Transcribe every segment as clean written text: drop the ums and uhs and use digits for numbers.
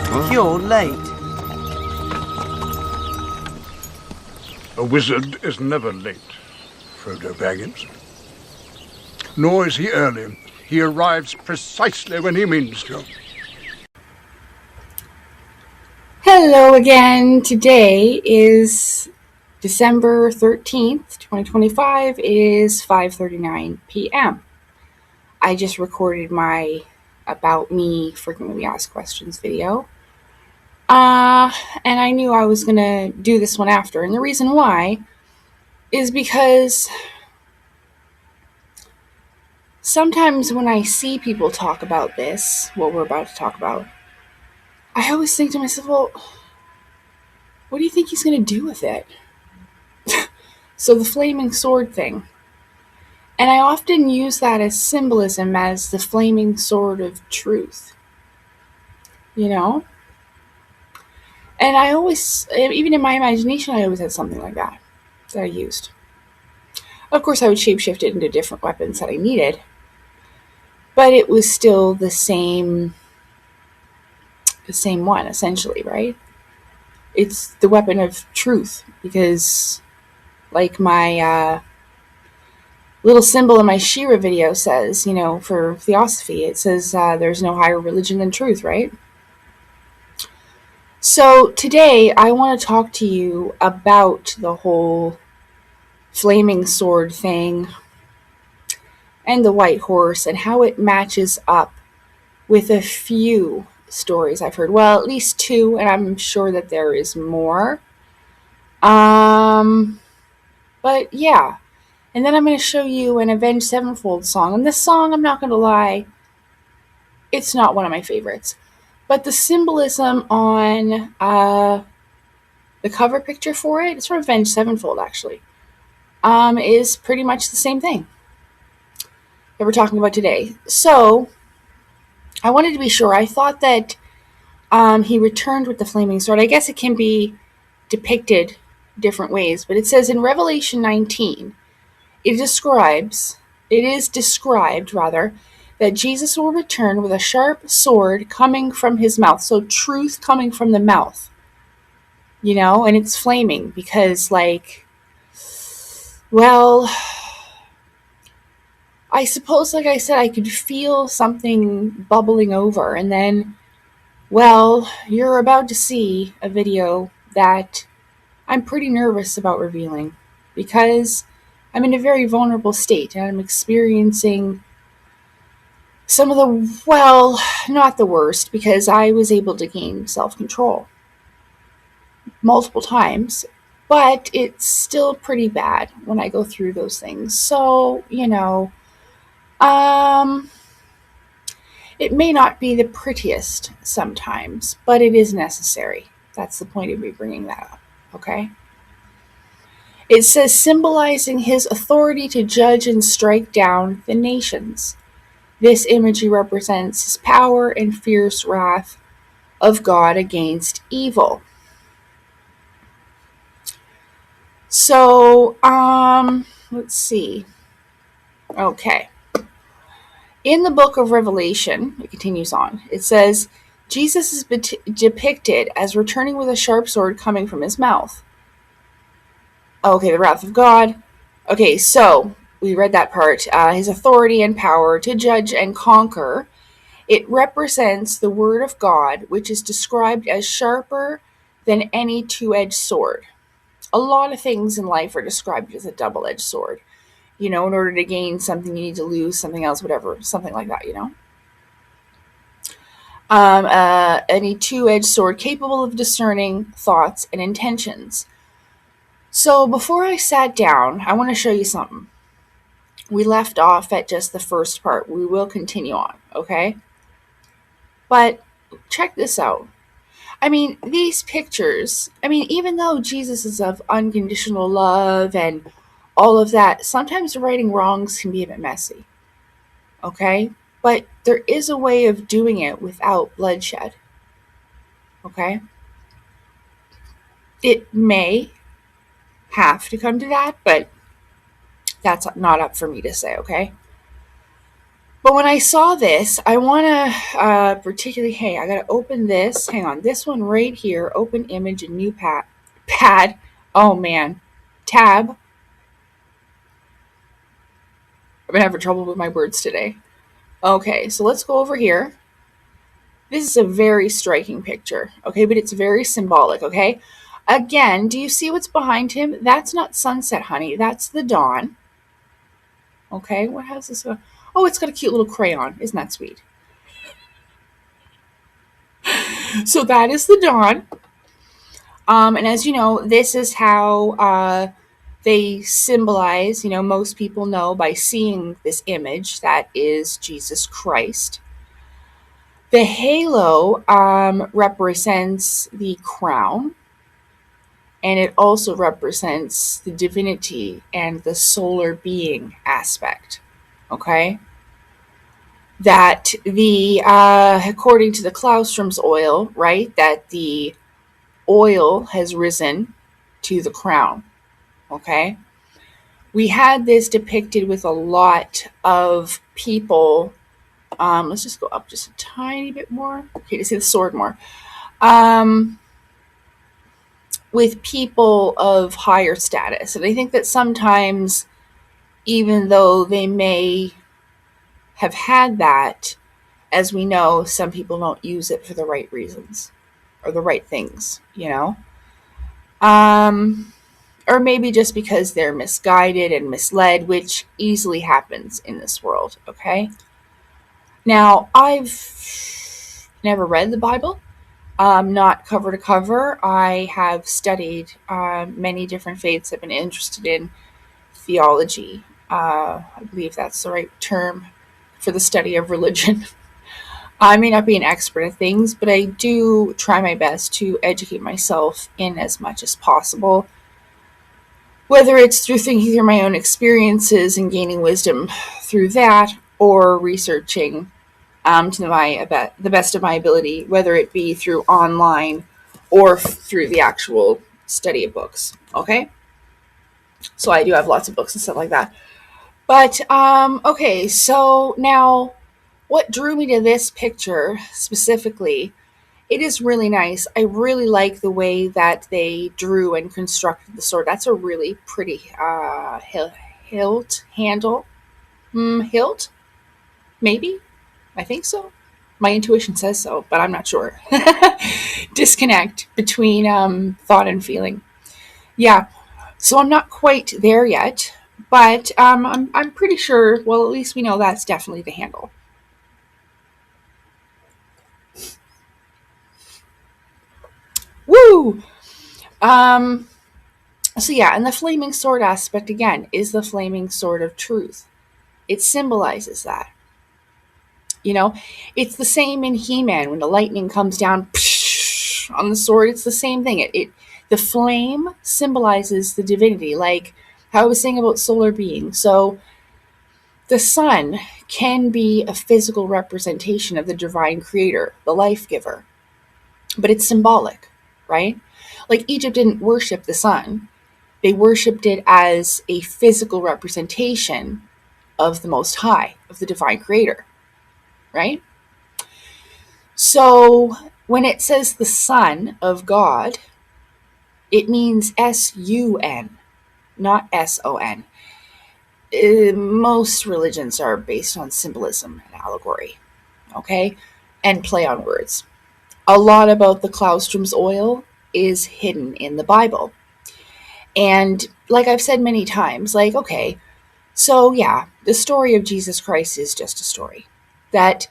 You're late. A wizard is never late, Frodo Baggins. Nor is he early. He arrives precisely when he means to. Hello again. Today is December 13th, 2025. It is 5:39 p.m. I just recorded my About Me Frequently Asked Questions video. And I knew I was going to do this one after. And the reason why is because sometimes when I see people talk about this, what we're about to talk about, I always think to myself, well, what do you think he's going to do with it? So the flaming sword thing. And I often use that as symbolism, as the flaming sword of truth. You know? And I always, even in my imagination, I always had something like that I used. Of course, I would shapeshift it into different weapons that I needed. But it was still the same one, essentially, right? It's the weapon of truth, because like my little symbol in my Shira video says, for theosophy, it says there's no higher religion than truth, right? So today I want to talk to you about the whole flaming sword thing and the white horse and how it matches up with a few stories I've heard. Well, at least two, and I'm sure that there is more. But yeah. And then I'm going to show you an Avenged Sevenfold song. And this song, I'm not going to lie, it's not one of my favorites. But the symbolism on the cover picture for it, it's from Avenged Sevenfold actually, is pretty much the same thing that we're talking about today. So I wanted to be sure. I thought that he returned with the flaming sword. I guess it can be depicted different ways, but it says in Revelation 19, it is described that Jesus will return with a sharp sword coming from his mouth. So truth coming from the mouth, and it's flaming because, I suppose, like I said, I could feel something bubbling over, and then, you're about to see a video that I'm pretty nervous about revealing because I'm in a very vulnerable state and I'm experiencing some of the, not the worst, because I was able to gain self-control multiple times, but it's still pretty bad when I go through those things. So, it may not be the prettiest sometimes, but it is necessary. That's the point of me bringing that up, okay? It says, symbolizing his authority to judge and strike down the nations. This imagery represents his power and fierce wrath of God against evil. So, let's see. Okay. In the book of Revelation, it continues on, it says, Jesus is depicted as returning with a sharp sword coming from his mouth. Okay, the wrath of God. Okay, so we read that part. His authority and power to judge and conquer. It represents the word of God, which is described as sharper than any two-edged sword. A lot of things in life are described as a double-edged sword. In order to gain something, you need to lose something else, whatever, something like that, Any two-edged sword capable of discerning thoughts and intentions. So before I sat down, I want to show you something. We left off at just the first part. We will continue on, okay? But check this out. These pictures, even though Jesus is of unconditional love and all of that, sometimes righting wrongs can be a bit messy, okay? But there is a way of doing it without bloodshed, okay? It may have to come to that, but that's not up for me to say, okay? But when I saw this, I want to particularly, hey, I got to open this. Hang on, this one right here, open image and new pad. Oh man, tab. I've been having trouble with my words today. Okay, so let's go over here. This is a very striking picture, okay, but it's very symbolic, okay? Again, do you see what's behind him? That's not sunset, honey. That's the dawn. Okay, what has this? Oh, it's got a cute little crayon. Isn't that sweet? So that is the dawn. And as you know, this is how they symbolize, most people know by seeing this image that is Jesus Christ. The halo represents the crown, and it also represents the divinity and the solar being aspect. Okay? That according to the Claustrum's oil, right, that the oil has risen to the crown. Okay? We had this depicted with a lot of people. Let's just go up just a tiny bit more. Okay, to see the sword more. With people of higher status. And I think that sometimes, even though they may have had that, as we know, some people don't use it for the right reasons or the right things, or maybe just because they're misguided and misled, which easily happens in this world, okay? Now, I've never read the Bible, not cover to cover. I have studied many different faiths. I've been interested in theology. I believe that's the right term for the study of religion. I may not be an expert at things, but I do try my best to educate myself in as much as possible, whether it's through thinking through my own experiences and gaining wisdom through that, or researching to the best of my ability, whether it be through online or through the actual study of books. Okay? So I do have lots of books and stuff like that. But, okay, so now what drew me to this picture specifically, it is really nice. I really like the way that they drew and constructed the sword. That's a really pretty hilt handle. Hilt? Maybe? I think so. My intuition says so, but I'm not sure. Disconnect between thought and feeling. Yeah, so I'm not quite there yet, but I'm pretty sure, well, at least we know that's definitely the handle. Woo! So yeah, and the flaming sword aspect, again, is the flaming sword of truth. It symbolizes that. It's the same in He-Man when the lightning comes down on the sword. It's the same thing. The flame symbolizes the divinity, like how I was saying about solar being. So the sun can be a physical representation of the divine creator, the life giver, but it's symbolic, right? Like Egypt didn't worship the sun. They worshipped it as a physical representation of the Most High, of the divine creator, right? So when it says the Son of God, it means S-U-N, not S-O-N. Most religions are based on symbolism and allegory, okay? And play on words. A lot about the Claustrum's oil is hidden in the Bible. And like I've said many times, okay, so yeah, the story of Jesus Christ is just a story. That,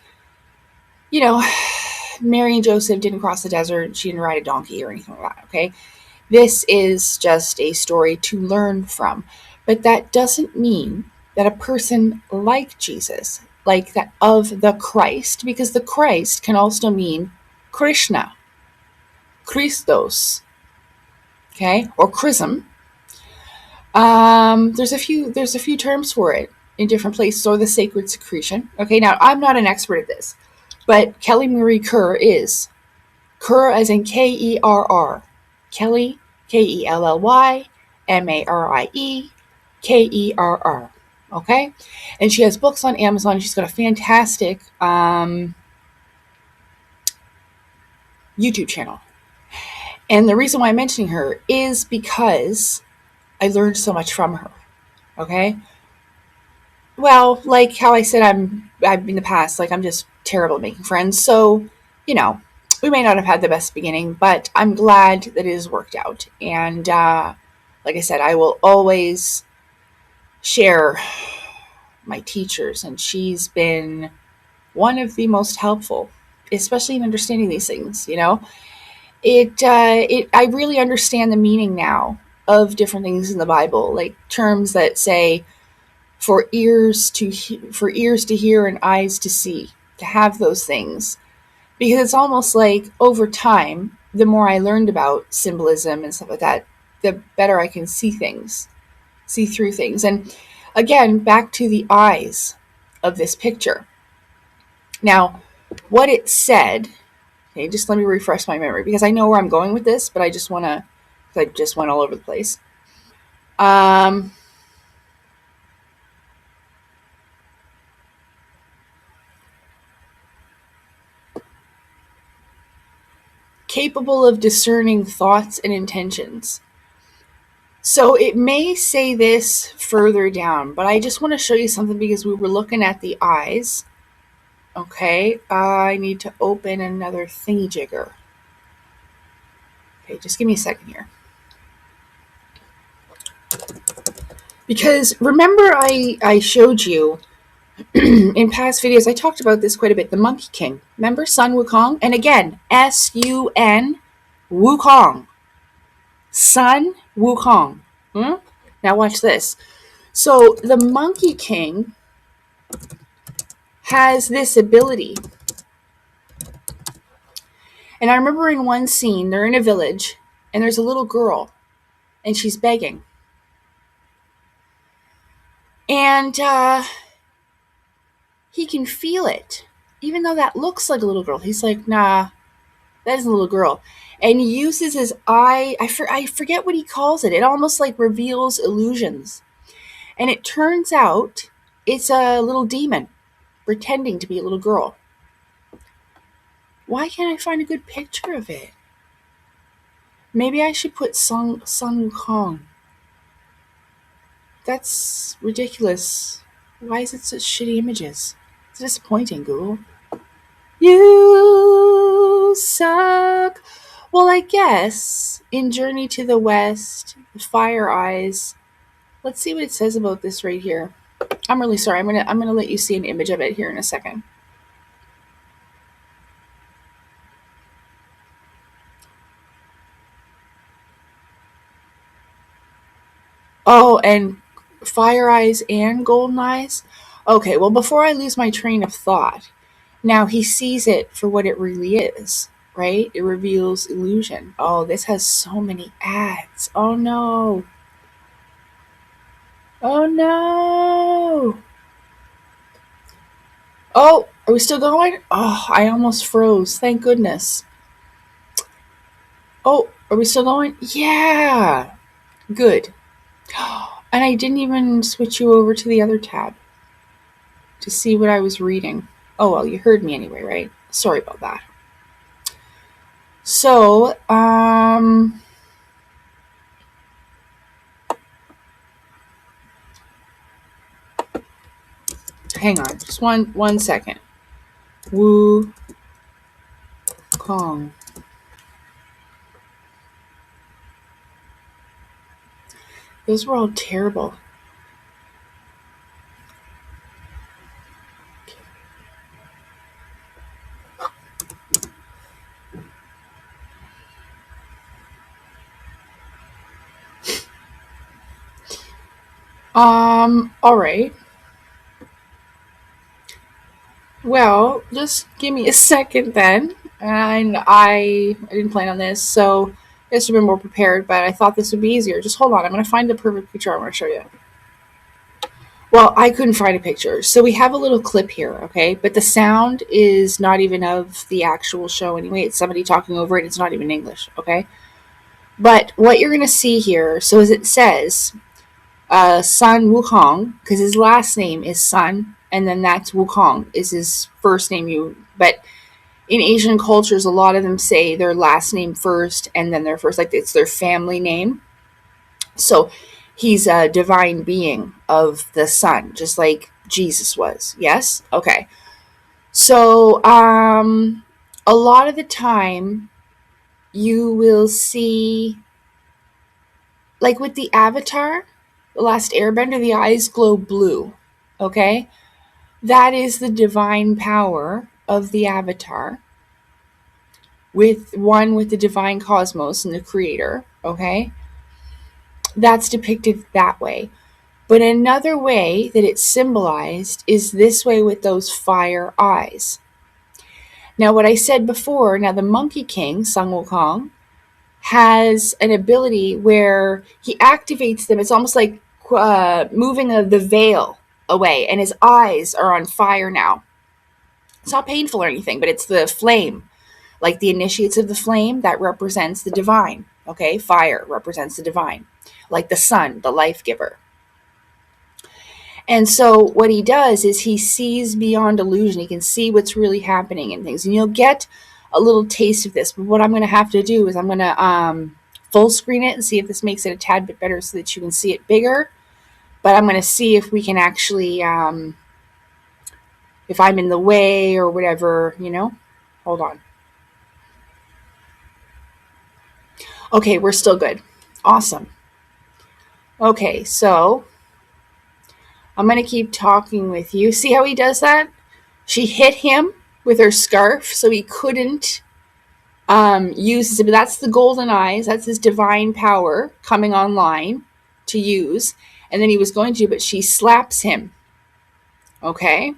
Mary and Joseph didn't cross the desert, she didn't ride a donkey or anything like that, okay? This is just a story to learn from. But that doesn't mean that a person like Jesus, like that of the Christ, because the Christ can also mean Krishna, Christos, okay, or chrism. There's a few terms for it in different places, or the sacred secretion. Okay, now I'm not an expert at this, but Kelly Marie Kerr is. Kerr as in Kerr. Kelly, Kelly, Marie, Kerr. Okay? And she has books on Amazon. She's got a fantastic YouTube channel. And the reason why I'm mentioning her is because I learned so much from her. Okay? Well, like how I said, I'm in the past, like I'm just terrible at making friends. So, you know, we may not have had the best beginning, but I'm glad that it has worked out. And like I said, I will always share my teachers, and she's been one of the most helpful, especially in understanding these things. You know, I really understand the meaning now of different things in the Bible, like terms that say for ears to hear and eyes to see, to have those things, because it's almost like over time, the more I learned about symbolism and stuff like that, the better I can see things, see through things. And again, back to the eyes of this picture. Now, what it said, okay, just let me refresh my memory because I know where I'm going with this, but I just want to, I just went all over the place. Um, Capable of discerning thoughts and intentions. So it may say this further down, but I just want to show you something because we were looking at the eyes. Okay, I need to open another thingy jigger. Okay, just give me a second here. Because remember I showed you in past videos, I talked about this quite a bit, the Monkey King. Remember Sun Wukong? And again, S-U-N Wukong. Sun Wukong. Now watch this. So the Monkey King has this ability. And I remember in one scene, they're in a village, and there's a little girl, and she's begging. And he can feel it. Even though that looks like a little girl, he's like, nah, that is a little girl. And he uses his eye, I forget what he calls it. It almost like reveals illusions. And it turns out it's a little demon pretending to be a little girl. Why can't I find a good picture of it? Maybe I should put Sun Wukong. That's ridiculous. Why is it such shitty images? It's disappointing, Google. You suck. Well, I guess in Journey to the West, the Fire Eyes. Let's see what it says about this right here. I'm really sorry. I'm gonna let you see an image of it here in a second. Oh, and Fire Eyes and Golden Eyes. Okay, well, before I lose my train of thought, now he sees it for what it really is, right? It reveals illusion. Oh, this has so many ads. Oh no. Oh no. Oh, are we still going? Oh, I almost froze. Thank goodness. Oh, are we still going? Yeah. Good. And I didn't even switch you over to the other tab to see what I was reading. Oh, well, you heard me anyway, right? Sorry about that. So, hang on, just one second. Wukong. Those were all terrible. All right. Well, just give me a second then. And I didn't plan on this, so I should have been more prepared, but I thought this would be easier. Just hold on. I'm going to find the perfect picture I want to show you. Well, I couldn't find a picture. So we have a little clip here, okay? But the sound is not even of the actual show anyway. It's somebody talking over it. It's not even English, okay? But what you're going to see here, so as it says, Sun Wukong, because his last name is Sun, and then that's Wukong is his first name. But in Asian cultures, a lot of them say their last name first and then their first, like it's their family name. So he's a divine being of the sun, just like Jesus was. Yes? Okay. So a lot of the time you will see, like with the Avatar, the last airbender, the eyes glow blue. Okay? That is the divine power of the Avatar, with the divine cosmos and the creator. Okay? That's depicted that way. But another way that it's symbolized is this way with those fire eyes. Now, what I said before, now the Monkey King, Sun Wukong, has an ability where he activates them. It's almost like moving the veil away, and his eyes are on fire now. It's not painful or anything, but it's the flame. Like the initiates of the flame, that represents the divine. Okay, fire represents the divine. Like the sun, the life giver. And so what he does is he sees beyond illusion. He can see what's really happening in things. And you'll get a little taste of this. But what I'm going to have to do is I'm going to full screen it and see if this makes it a tad bit better so that you can see it bigger. But I'm going to see if we can actually, if I'm in the way or whatever, Hold on. Okay, we're still good. Awesome. Okay, so I'm going to keep talking with you. See how he does that? She hit him with her scarf, so he couldn't use it. But that's the golden eyes. That's his divine power coming online to use. And then he was going to, but she slaps him. Okay?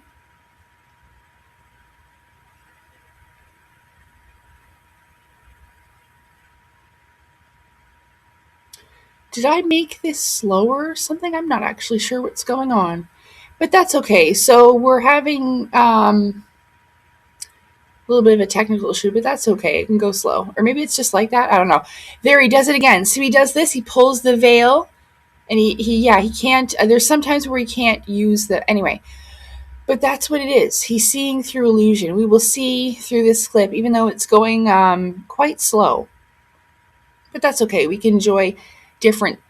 Did I make this slower or something? I'm not actually sure what's going on. But that's okay. So we're having a little bit of a technical issue, but that's okay. It can go slow. Or maybe it's just like that. I don't know. There, he does it again. So he does this. He pulls the veil. And he can't. There's sometimes where he can't use the... Anyway. But that's what it is. He's seeing through illusion. We will see through this clip, even though it's going quite slow. But that's okay. We can enjoy different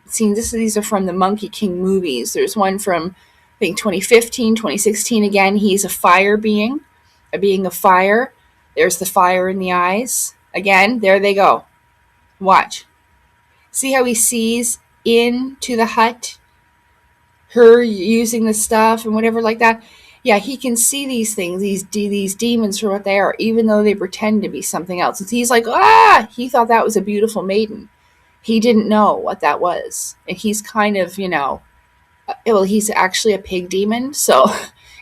scenes. These are from the Monkey King movies. There's one from, I think, 2015, 2016. Again, he's a fire being, a being of fire. There's the fire in the eyes. Again, there they go. Watch. See how he sees into the hut? Her using the stuff and whatever like that. Yeah, he can see these things, these demons for what they are, even though they pretend to be something else. And he's like, he thought that was a beautiful maiden. He didn't know what that was. And he's kind of, he's actually a pig demon. So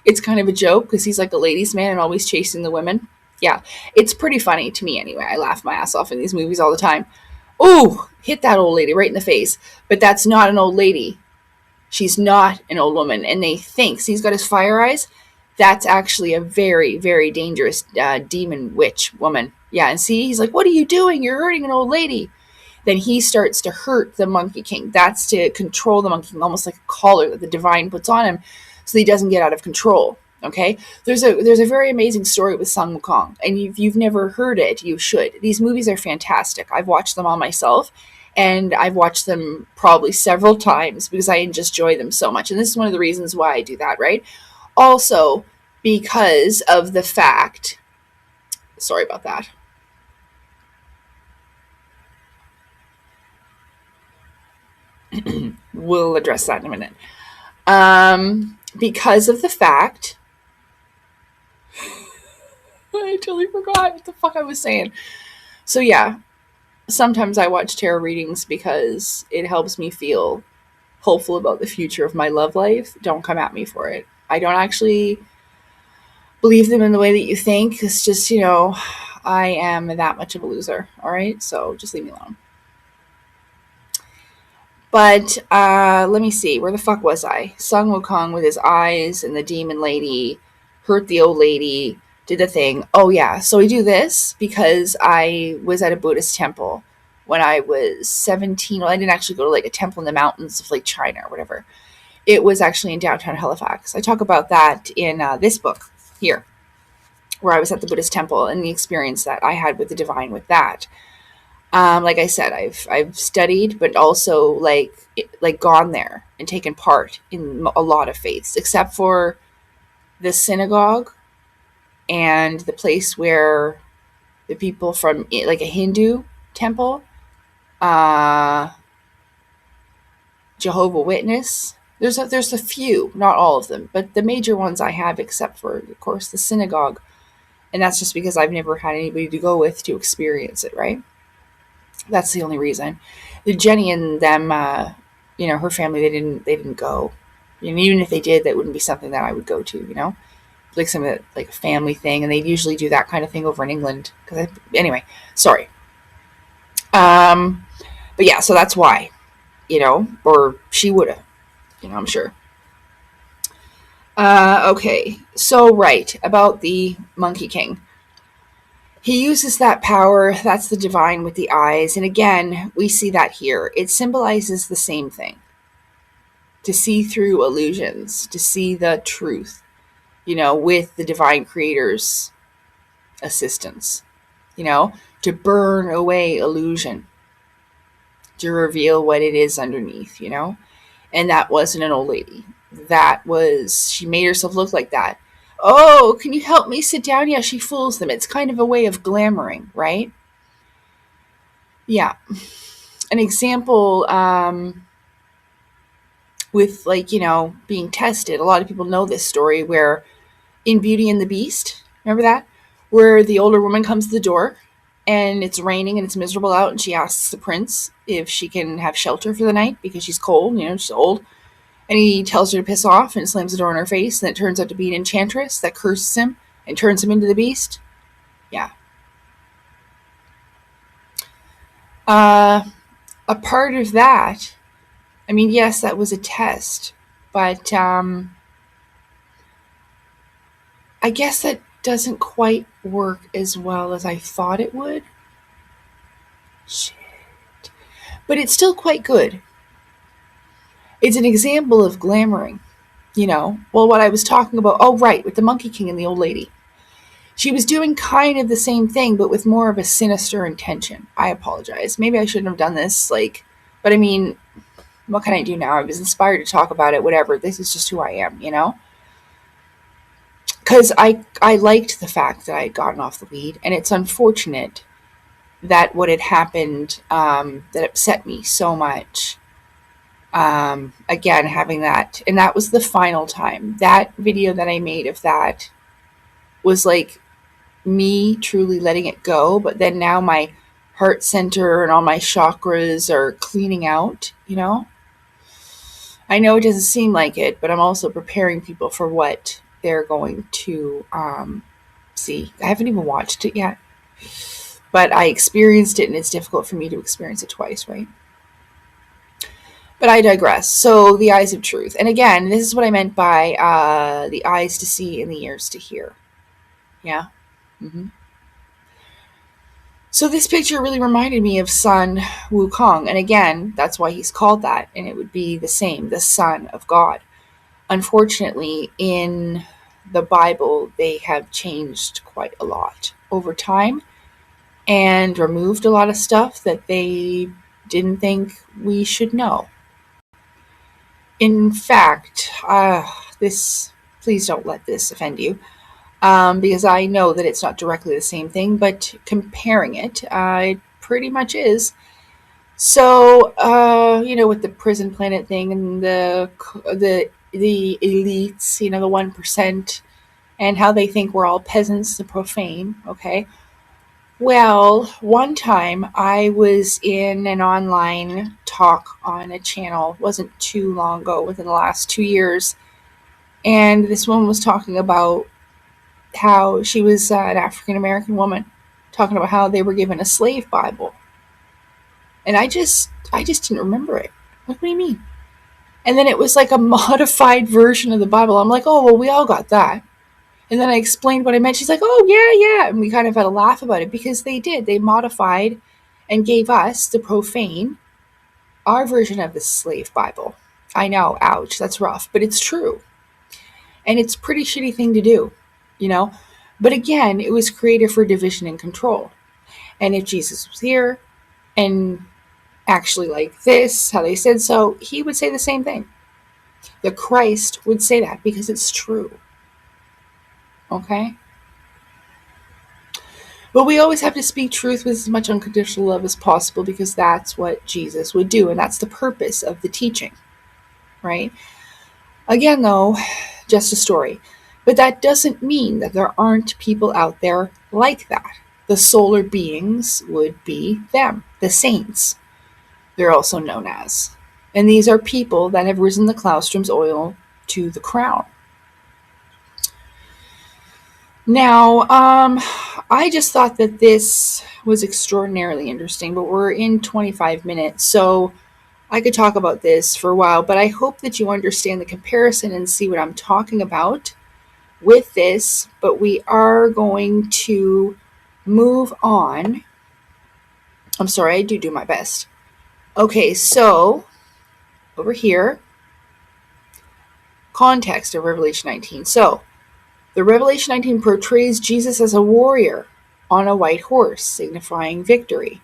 it's kind of a joke because he's like a ladies' man and always chasing the women. Yeah, it's pretty funny to me anyway. I laugh my ass off in these movies all the time. Ooh, hit that old lady right in the face. But that's not an old lady. She's not an old woman. And they think, see, he's got his fire eyes. That's actually a very, very dangerous demon witch woman. Yeah, and see, he's like, what are you doing? You're hurting an old lady. Then he starts to hurt the Monkey King. That's to control the Monkey King, almost like a collar that the divine puts on him so he doesn't get out of control. Okay? There's a very amazing story with Sun Wukong. And if you've never heard it, you should. These movies are fantastic. I've watched them all myself. And I've watched them probably several times because I just enjoy them so much. And this is one of the reasons why I do that, right? Also, because of the fact... Sorry about that. We'll address that in a minute. Because of the fact... I totally forgot what the fuck I was saying. So yeah. Sometimes I watch tarot readings because it helps me feel hopeful about the future of my love life. Don't come at me for it. I don't actually believe them in the way that you think. It's just, I am that much of a loser. All right? So just leave me alone. But let me see. Where the fuck was I? Sun Wukong with his eyes and the demon lady hurt the old lady. Did the thing. Oh yeah, so we do this because I was at a Buddhist temple when I was 17. Well, I didn't actually go to like a temple in the mountains of like China or whatever. It was actually in downtown Halifax. I talk about that in this book here, where I was at the Buddhist temple and the experience that I had with the divine with that. Like I said, I've studied, but also like gone there and taken part in a lot of faiths, except for the synagogue and the place where the people from like a Hindu temple, Jehovah Witness. There's a few, not all of them, but the major ones I have, except for of course the synagogue, and that's just because I've never had anybody to go with to experience it, right? That's the only reason. The Jenny and them, her family, they didn't go. And even if they did, that wouldn't be something that I would go to, like some of like a family thing, and they usually do that kind of thing over in England. Anyway, sorry. But yeah, so that's why, or she would have, I'm sure. Okay, so right about the Monkey King. He uses that power, that's the divine with the eyes, and again, we see that here. It symbolizes the same thing. To see through illusions, to see the truth, with the divine creator's assistance, to burn away illusion, to reveal what it is underneath, And that wasn't an old lady. She made herself look like that. Oh, can you help me sit down? Yeah, she fools them. It's kind of a way of glamoring, right? Yeah. An example with being tested. A lot of people know this story where in Beauty and the Beast, remember that? Where the older woman comes to the door and it's raining and it's miserable out, and she asks the prince if she can have shelter for the night because she's cold, she's old. And he tells her to piss off and slams the door in her face, and it turns out to be an enchantress that curses him and turns him into the beast. Yeah. A part of that, yes, that was a test, but I guess that doesn't quite work as well as I thought it would. Shit. But it's still quite good. It's an example of glamoring, what I was talking about. Oh, right, with the Monkey King and the old lady. She was doing kind of the same thing, but with more of a sinister intention. I apologize. Maybe I shouldn't have done this, but what can I do now? I was inspired to talk about it, whatever. This is just who I am, Because I liked the fact that I had gotten off the weed, and it's unfortunate that what had happened that upset me so much. Again, having that, and that was the final time. That video that I made of that was like me truly letting it go, but then now my heart center and all my chakras are cleaning out, I know it doesn't seem like it, but I'm also preparing people for what they're going to see. I haven't even watched it yet, but I experienced it, and it's difficult for me to experience it twice, right? But I digress. So the eyes of truth. And again, this is what I meant by the eyes to see and the ears to hear. Yeah? Mm-hmm. So this picture really reminded me of Sun Wukong. And again, that's why he's called that. And it would be the same, the Son of God. Unfortunately, in the Bible, they have changed quite a lot over time and removed a lot of stuff that they didn't think we should know. In fact, please don't let this offend you, because I know that it's not directly the same thing, but comparing it, it pretty much is. So, with the prison planet thing and the elites, the 1%, and how they think we're all peasants, the profane, okay? Well, one time I was in an online talk on a channel, wasn't too long ago, within the last 2 years, and this woman was talking about how she was an African-American woman, talking about how they were given a slave Bible. And I just didn't remember it. What do you mean? And then it was like a modified version of the Bible. I'm like, oh, well, we all got that. And then I explained what I meant. She's like, oh, yeah. And we kind of had a laugh about it because they did. They modified and gave us, the profane, our version of the slave Bible. I know, ouch, that's rough, but it's true. And it's a pretty shitty thing to do, you know? But again, it was created for division and control. And if Jesus was here and actually like this, how they said so, he would say the same thing. The Christ would say that because it's true. Okay? But we always have to speak truth with as much unconditional love as possible because that's what Jesus would do. And that's the purpose of the teaching, right? Again, though, just a story. But that doesn't mean that there aren't people out there like that. The solar beings would be them, the saints. They're also known as. And these are people that have risen the Claustrum's oil to the crown. Now, I just thought that this was extraordinarily interesting, but we're in 25 minutes, so I could talk about this for a while, but I hope that you understand the comparison and see what I'm talking about with this, but we are going to move on. I'm sorry, I do my best. Okay, so over here, context of Revelation 19. So, the Revelation 19 portrays Jesus as a warrior on a white horse, signifying victory.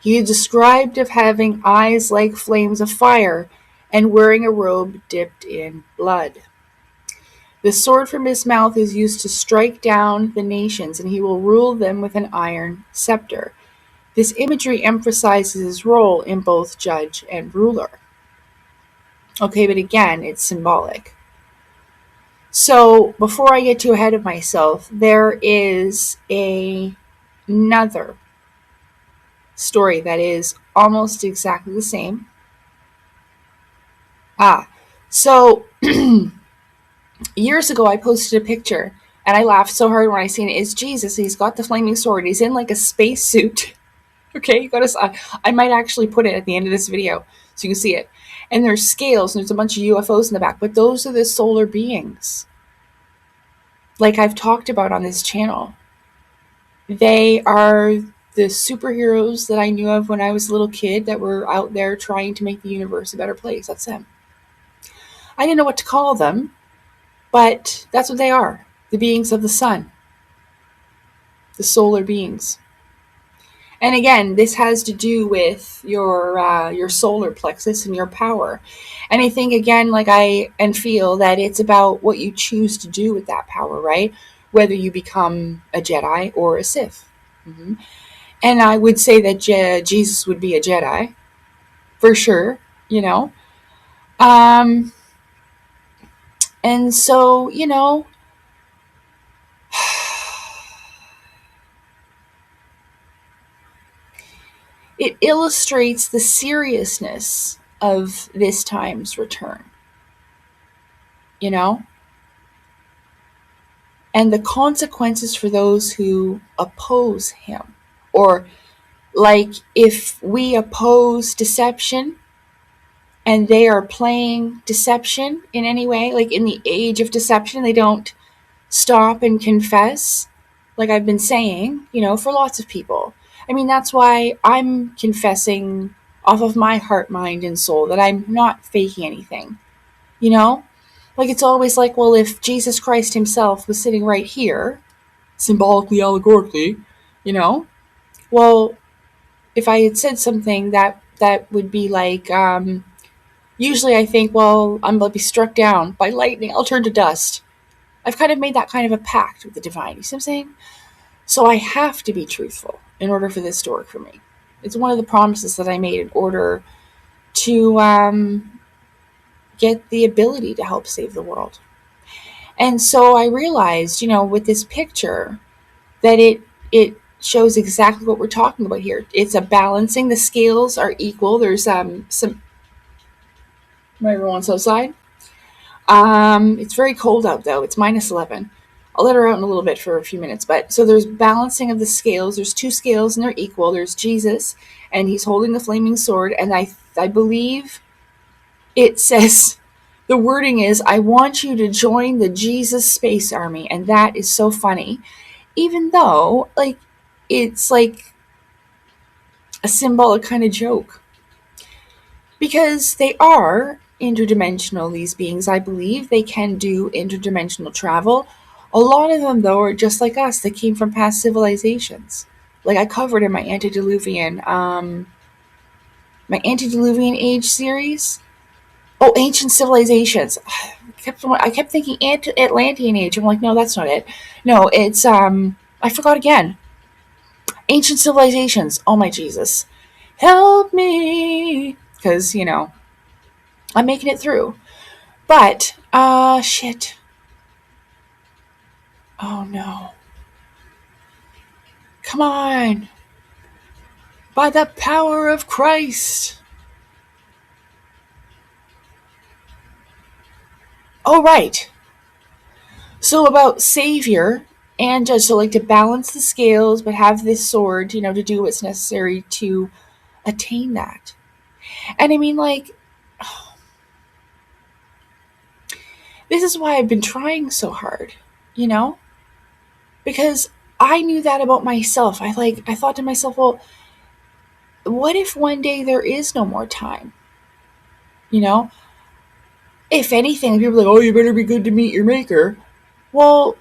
He is described as having eyes like flames of fire and wearing a robe dipped in blood. The sword from his mouth is used to strike down the nations, and he will rule them with an iron scepter. This imagery emphasizes his role in both judge and ruler. Okay, but again, it's symbolic. So, before I get too ahead of myself, there is another story that is almost exactly the same. So years ago I posted a picture, and I laughed so hard when I seen it. It's Jesus. He's got the flaming sword. He's in like a space suit. Okay, I might actually put it at the end of this video so you can see it. And there's scales, and there's a bunch of UFOs in the back, but those are the solar beings. Like I've talked about on this channel. They are the superheroes that I knew of when I was a little kid that were out there trying to make the universe a better place. That's them. I didn't know what to call them, but that's what they are. The beings of the sun. The solar beings. And again, this has to do with your solar plexus and your power. And I think, again, feel that it's about what you choose to do with that power, right? Whether you become a Jedi or a Sith. Mm-hmm. And I would say that Jesus would be a Jedi, for sure, you know. And so, you know, it illustrates the seriousness of this time's return, you know, and the consequences for those who oppose him. Or, like, if we oppose deception and they are playing deception in any way, like in the age of deception, they don't stop and confess, like I've been saying, you know, for lots of people. I mean, that's why I'm confessing off of my heart, mind, and soul that I'm not faking anything, you know? Like, it's always like, well, if Jesus Christ himself was sitting right here, symbolically, allegorically, you know, well, if I had said something that would be like, usually I think, well, I'm going to be struck down by lightning, I'll turn to dust. I've kind of made that kind of a pact with the divine, you see what I'm saying? So I have to be truthful in order for this to work for me. It's one of the promises that I made in order to get the ability to help save the world. And so I realized, you know, with this picture, that it shows exactly what we're talking about here. It's a balancing. The scales are equal. There's some. Am I rolling outside? It's very cold out though. It's -11. I'll let her out in a little bit for a few minutes. But so there's balancing of the scales. There's two scales and they're equal. There's Jesus and he's holding the flaming sword. And I believe it says, the wording is, I want you to join the Jesus Space Army. And that is so funny. Even though, like, it's like, a symbolic kind of joke. Because they are interdimensional, these beings. I believe they can do interdimensional travel. A lot of them, though, are just like us. They came from past civilizations. Like I covered in my antediluvian age series. Oh, ancient civilizations. I kept thinking Atlantean age. I'm like, no, that's not it. No, it's I forgot again. Ancient civilizations. Oh my Jesus, help me, because I'm making it through. But shit. Oh no. Come on. By the power of Christ. Oh right. So about Savior and Judge, so like to balance the scales, but have this sword, to do what's necessary to attain that. And I mean, like, this is why I've been trying so hard, because I knew that about myself. I thought to myself, well, what if one day there is no more time? If anything, people are like, oh, you better be good to meet your maker. Well,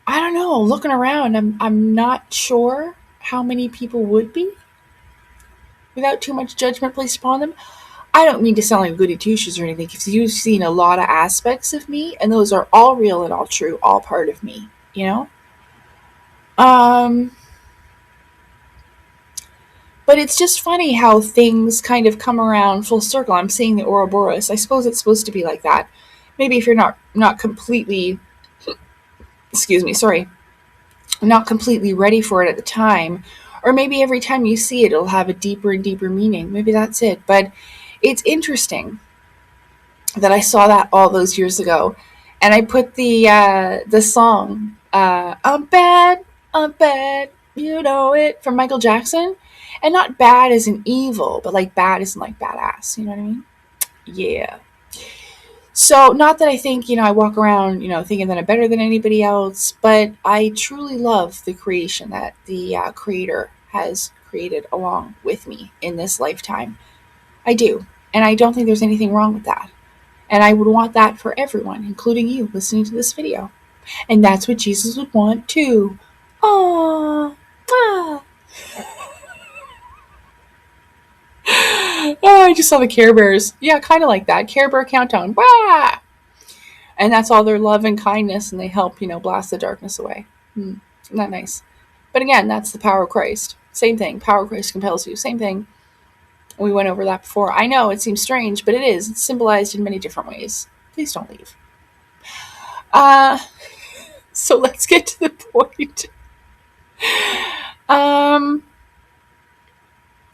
I don't know. Looking around, I'm not sure how many people would be without too much judgment placed upon them. I don't mean to sound like goody two-shoes or anything, because you've seen a lot of aspects of me, and those are all real and all true, all part of me, But it's just funny how things kind of come around full circle. I'm seeing the Ouroboros. I suppose it's supposed to be like that. Maybe if you're not completely, not completely ready for it at the time, or maybe every time you see it, it'll have a deeper and deeper meaning. Maybe that's it. But it's interesting that I saw that all those years ago, and I put the song I'm bad, you know it, from Michael Jackson. And not bad as in evil, but like bad as in like badass, you know what I mean? Yeah. So not that I think, I walk around, thinking that I'm better than anybody else, but I truly love the creation that the creator has created along with me in this lifetime. I do. And I don't think there's anything wrong with that. And I would want that for everyone, including you listening to this video. And that's what Jesus would want too. Aww. Ah. Oh, I just saw the Care Bears. Yeah, kind of like that. Care Bear countdown. Wah! And that's all their love and kindness, and they help, blast the darkness away. Isn't that nice? But again, that's the power of Christ. Same thing. Power of Christ compels you. Same thing. We went over that before. I know it seems strange, but it is. It's symbolized in many different ways. Please don't leave. So let's get to the point.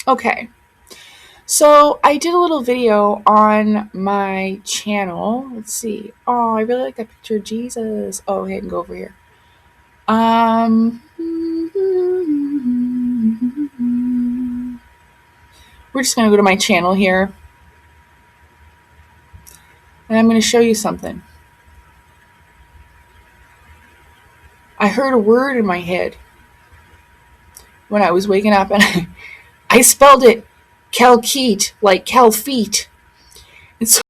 Okay. So I did a little video on my channel. Let's see. Oh, I really like that picture of Jesus. Oh, I can go over here. We're just gonna go to my channel here, and I'm gonna show you something. I heard a word in my head when I was waking up, and I spelled it Calkeet, like Cal feet. And so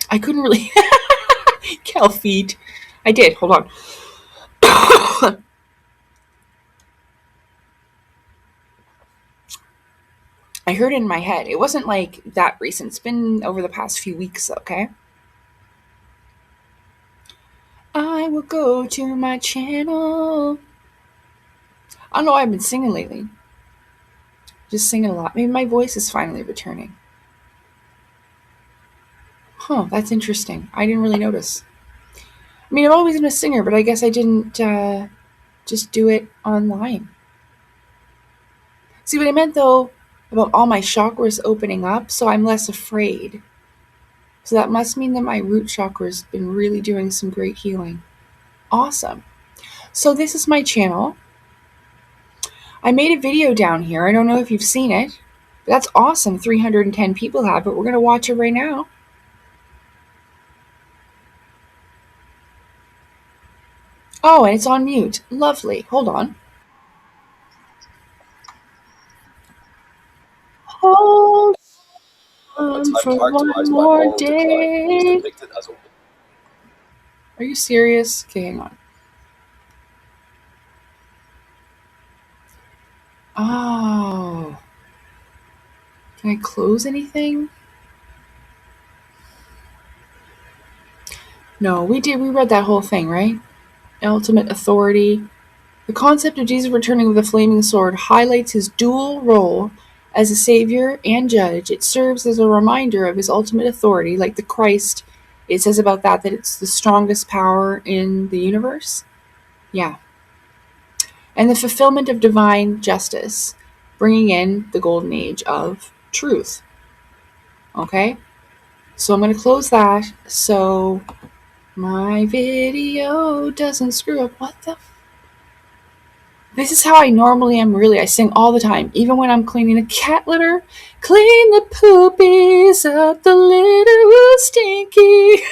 I couldn't really Cal feet. I did. Hold on. I heard it in my head. It wasn't like that recent. It's been over the past few weeks, okay? I will go to my channel. I don't know why I've been singing lately. Just singing a lot. Maybe my voice is finally returning. Huh, that's interesting. I didn't really notice. I mean, I've always been a singer, but I guess I didn't just do it online. See what I meant, though, about all my chakras opening up, so I'm less afraid. So that must mean that my root chakra's been really doing some great healing. Awesome. So this is my channel. I made a video down here. I don't know if you've seen it. But that's awesome. 310 people have it. We're going to watch it right now. Oh, and it's on mute. Lovely. Hold on. on for one more day. Are you serious? Okay, hang on. Oh. Can I close anything? No, we did. We read that whole thing, right? Ultimate authority. The concept of Jesus returning with a flaming sword highlights his dual role as a savior and judge. It serves as a reminder of his ultimate authority, like the Christ. It says about that it's the strongest power in the universe. Yeah. And the fulfillment of divine justice, bringing in the golden age of truth. Okay? So I'm going to close that so my video doesn't screw up. What the? This is how I normally am, really. I sing all the time, even when I'm cleaning the cat litter. Clean the poopies up, the litter was stinky.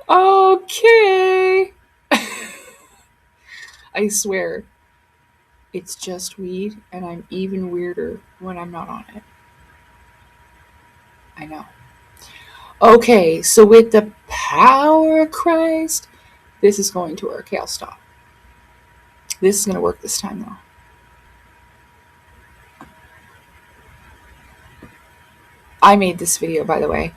Okay. I swear, it's just weed, and I'm even weirder when I'm not on it. I know. Okay, so with the power of Christ, this is going to work. Okay, I'll stop. This is going to work this time, though. I made this video, by the way.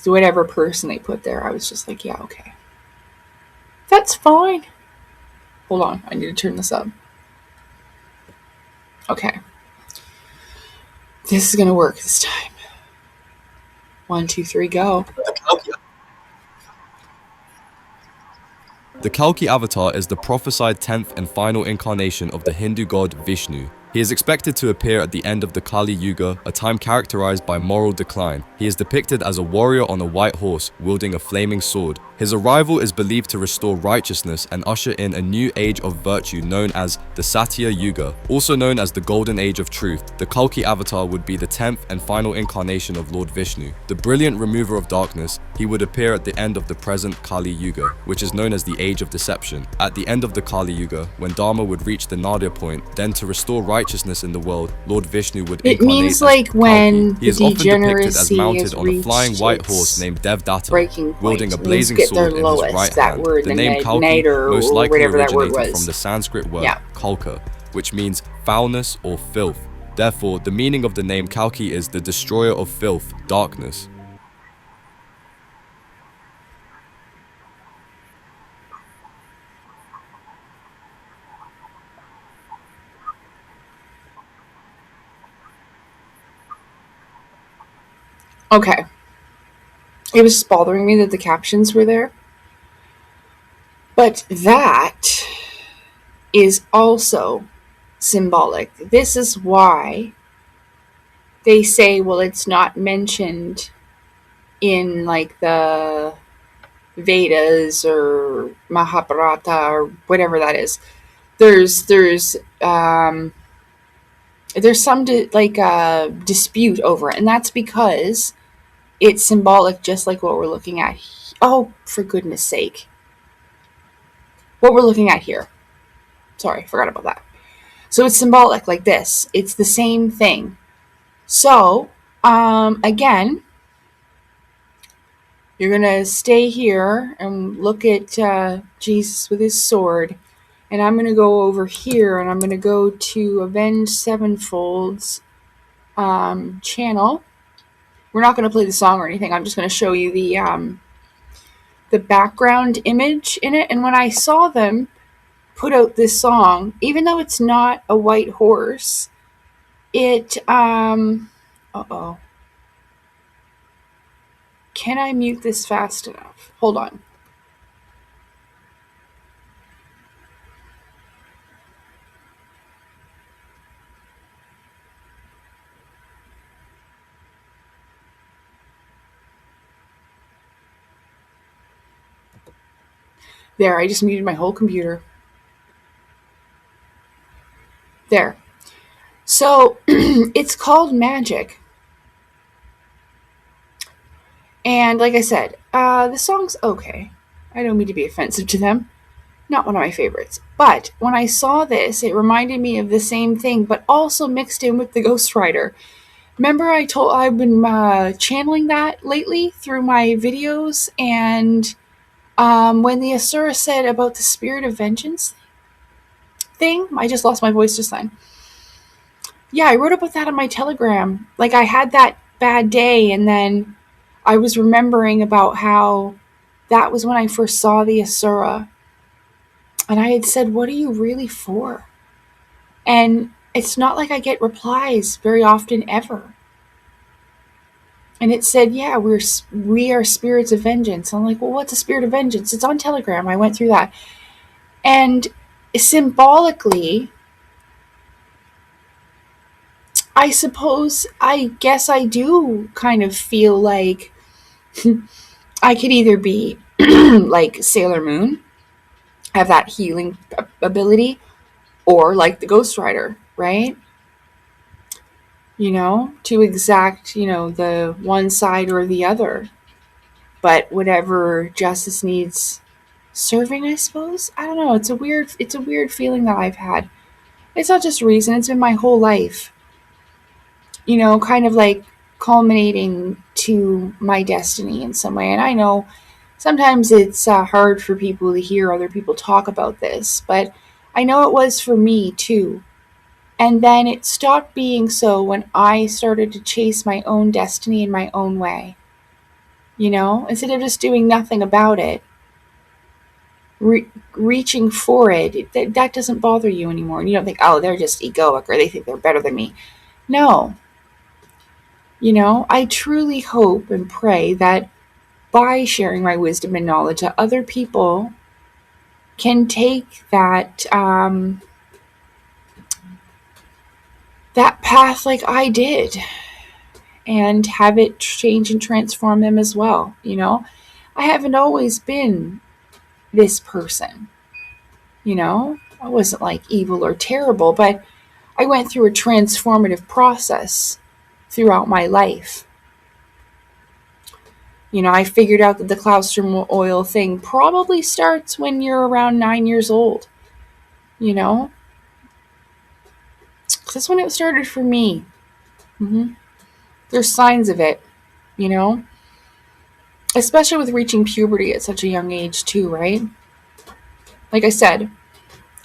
Whatever person they put there, I was just like, yeah, okay. That's fine. Hold on, I need to turn this up. Okay. This is going to work this time. 1, 2, 3, go. The Kalki avatar is the prophesied 10th and final incarnation of the Hindu god Vishnu. He is expected to appear at the end of the Kali Yuga, a time characterized by moral decline. He is depicted as a warrior on a white horse, wielding a flaming sword. His arrival is believed to restore righteousness and usher in a new age of virtue known as the Satya Yuga. Also known as the Golden Age of Truth, the Kalki avatar would be the 10th and final incarnation of Lord Vishnu. The brilliant remover of darkness, he would appear at the end of the present Kali Yuga, which is known as the Age of Deception. At the end of the Kali Yuga, when Dharma would reach the nadir point, then to restore righteousness in the world, Lord Vishnu would incarnate. It means like when he is often depicted as mounted on a flying white horse named Devdatta, wielding a blazing sword in his right hand. The name Kalki most likely originated from the Sanskrit word kalka, which means foulness or filth. Therefore, the meaning of the name Kalki is the destroyer of filth, darkness. Okay. It was just bothering me that the captions were there. But that is also symbolic. This is why they say, well, it's not mentioned in like the Vedas or Mahabharata or whatever that is. There's some dispute over it, and that's because it's symbolic, just like what we're looking at. Oh, for goodness sake. What we're looking at here. Sorry, forgot about that. So it's symbolic like this. It's the same thing. So, again, you're going to stay here and look at Jesus with his sword. And I'm going to go over here and I'm going to go to Avenged Sevenfold's channel. We're not going to play the song or anything. I'm just going to show you the background image in it. And when I saw them put out this song, even though it's not a white horse, it uh-oh. Can I mute this fast enough? Hold on. There, I just muted my whole computer. There. So, it's called Magic. And like I said, the song's okay. I don't mean to be offensive to them. not one of my favorites. But when I saw this, it reminded me of the same thing, but also mixed in with the Ghost Rider. Remember I've been channeling that lately through my videos, and when the Asura said about the spirit of vengeance thing, I just lost my voice just then. Yeah, I wrote about that on my Telegram. Like, I had that bad day, and then I was remembering about how that was when I first saw the Asura. And I had said, what are you really for? And it's not like I get replies very often ever. And it said, yeah, we are spirits of vengeance. I'm like, well, what's a spirit of vengeance? It's on Telegram. I went through that. And symbolically, I guess I do kind of feel like I could either be like Sailor Moon, have that healing ability, or like the Ghost Rider, right? To exact, the one side or the other. But whatever justice needs serving, I suppose. I don't know. It's a weird feeling that I've had. It's not just recent, it's been my whole life. Kind of like culminating to my destiny in some way. And I know sometimes it's hard for people to hear other people talk about this, but I know it was for me too. And then it stopped being so when I started to chase my own destiny in my own way. Instead of just doing nothing about it, reaching for it, that doesn't bother you anymore. And you don't think, oh, they're just egoic or they think they're better than me. No. I truly hope and pray that by sharing my wisdom and knowledge, that other people can take that that path like I did and have it change and transform them as well. I haven't always been this person. I wasn't like evil or terrible, but I went through a transformative process throughout my life. I figured out that the Claustrum Oil thing probably starts when you're around 9 years old. That's when it started for me. There's signs of it, especially with reaching puberty at such a young age too, right? Like I said,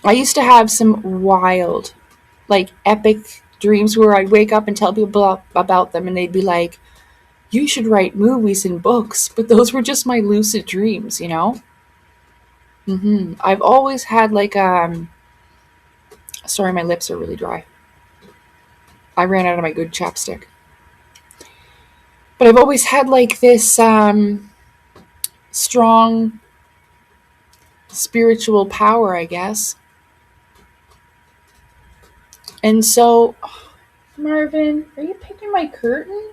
I used to have some wild, like epic dreams where I'd wake up and tell people about them, and they'd be like, you should write movies and books, but those were just my lucid dreams, I've always had like, sorry, my lips are really dry. I ran out of my good chapstick. But I've always had like this strong spiritual power, I guess. And so, Marvin, are you picking my curtain?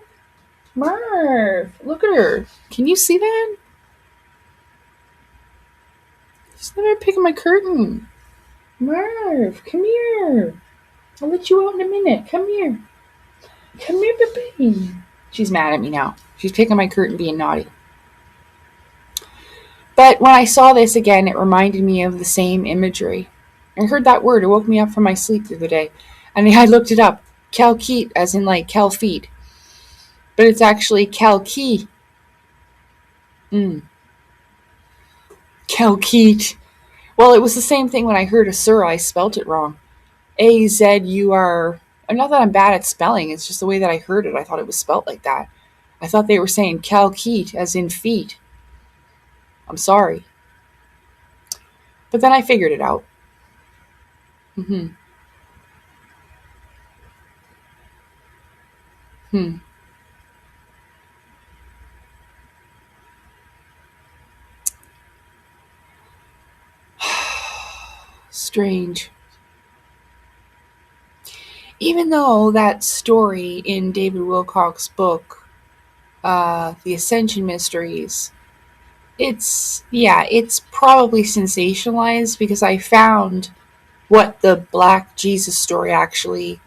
Marv, look at her. Can you see that? She's never picking my curtain. Marv, come here. I'll let you out in a minute. Come here. Come here, baby. She's mad at me now. She's picking my curtain, being naughty. But when I saw this again, it reminded me of the same imagery. I heard that word. It woke me up from my sleep the other day. And I looked it up. Kalkeet, as in like Calfeet. But it's actually Kalki. Kalkeet. Well, it was the same thing when I heard Asura. I spelt it wrong. A-Z-U-R. Not that I'm bad at spelling. It's just the way that I heard it. I thought it was spelt like that. I thought they were saying Kalkeet, as in feet. I'm sorry. But then I figured it out. Strange. Even though that story in David Wilcock's book, The Ascension Mysteries, it's probably sensationalized, because I found what the Black Jesus story actually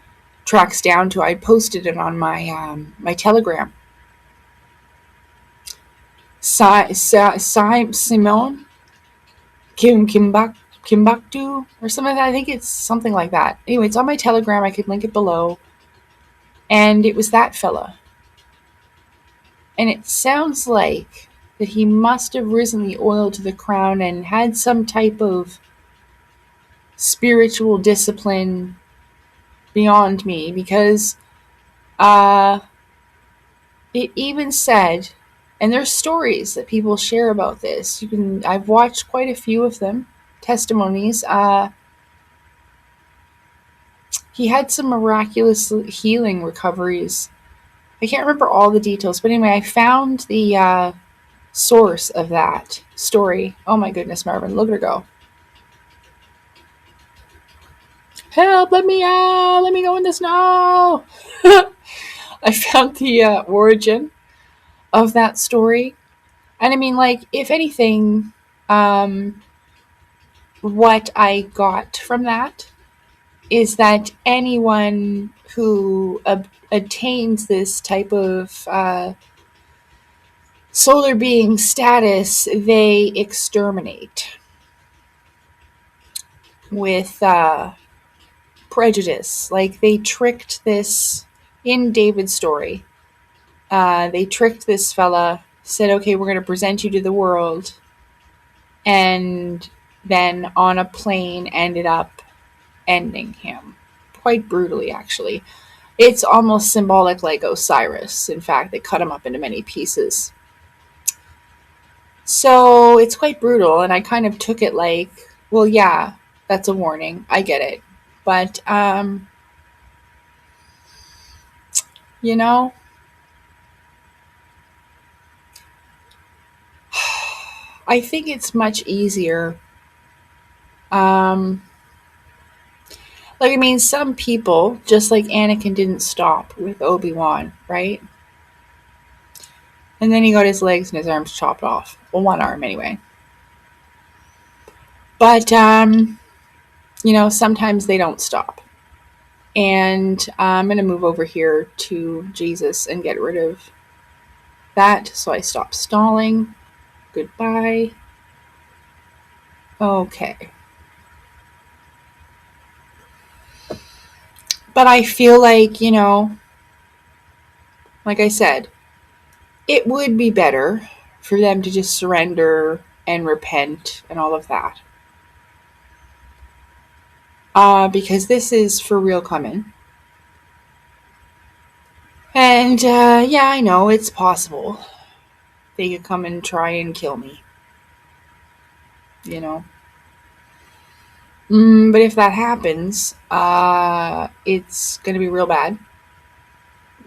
tracks down to. I posted it on my my Telegram. Simon Kimbuktu or something like that. I think it's something like that. Anyway, it's on my Telegram. I could link it below. And it was that fella. And it sounds like that he must have risen the oil to the crown and had some type of spiritual discipline beyond me, because it even said, and there's stories that people share about this. I've watched quite a few of them, testimonies. He had some miraculous healing recoveries. I can't remember all the details, but anyway, I found the source of that story. Oh my goodness, Marvin, look at her go. Help, let me out, let me go in the snow. I found the origin of that story. And I mean, like, if anything, what I got from that is that anyone who attains this type of solar being status, they exterminate with prejudice. Like, they tricked this in David's story. They tricked this fella, said, okay, we're going to present you to the world, and then on a plane ended up ending him. Quite brutally, actually. It's almost symbolic like Osiris. In fact, they cut him up into many pieces. So it's quite brutal, and I kind of took it like, well, yeah, that's a warning. I get it. But, you know, I think it's much easier. Like, I mean, some people, just like Anakin didn't stop with Obi-Wan, right? And then he got his legs and his arms chopped off. Well, one arm anyway. But, you know, sometimes they don't stop. And I'm going to move over here to Jesus and get rid of that. So I stop stalling. Goodbye. Okay. But I feel like, you know, like I said, it would be better for them to just surrender and repent and all of that. Because this is for real coming. And, yeah, I know it's possible. They could come and try and kill me. You know? But if that happens, it's going to be real bad.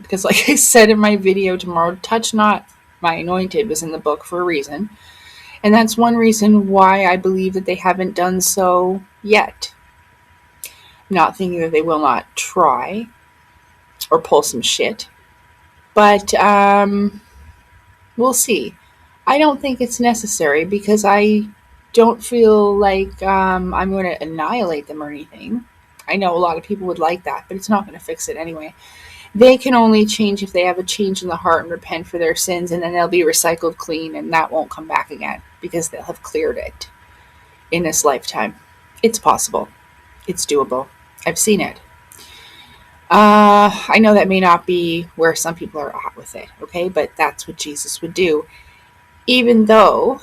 Because like I said in my video tomorrow, touch not my anointed was in the book for a reason. And that's one reason why I believe that they haven't done so yet. I'm not thinking that they will not try or pull some shit. But we'll see. I don't think it's necessary because I don't feel like I'm going to annihilate them or anything. I know a lot of people would like that, but it's not going to fix it anyway. They can only change if they have a change in the heart and repent for their sins, and then they'll be recycled clean, and that won't come back again because they'll have cleared it in this lifetime. It's possible. It's doable. I've seen it. I know that may not be where some people are at with it, okay? But that's what Jesus would do. Even though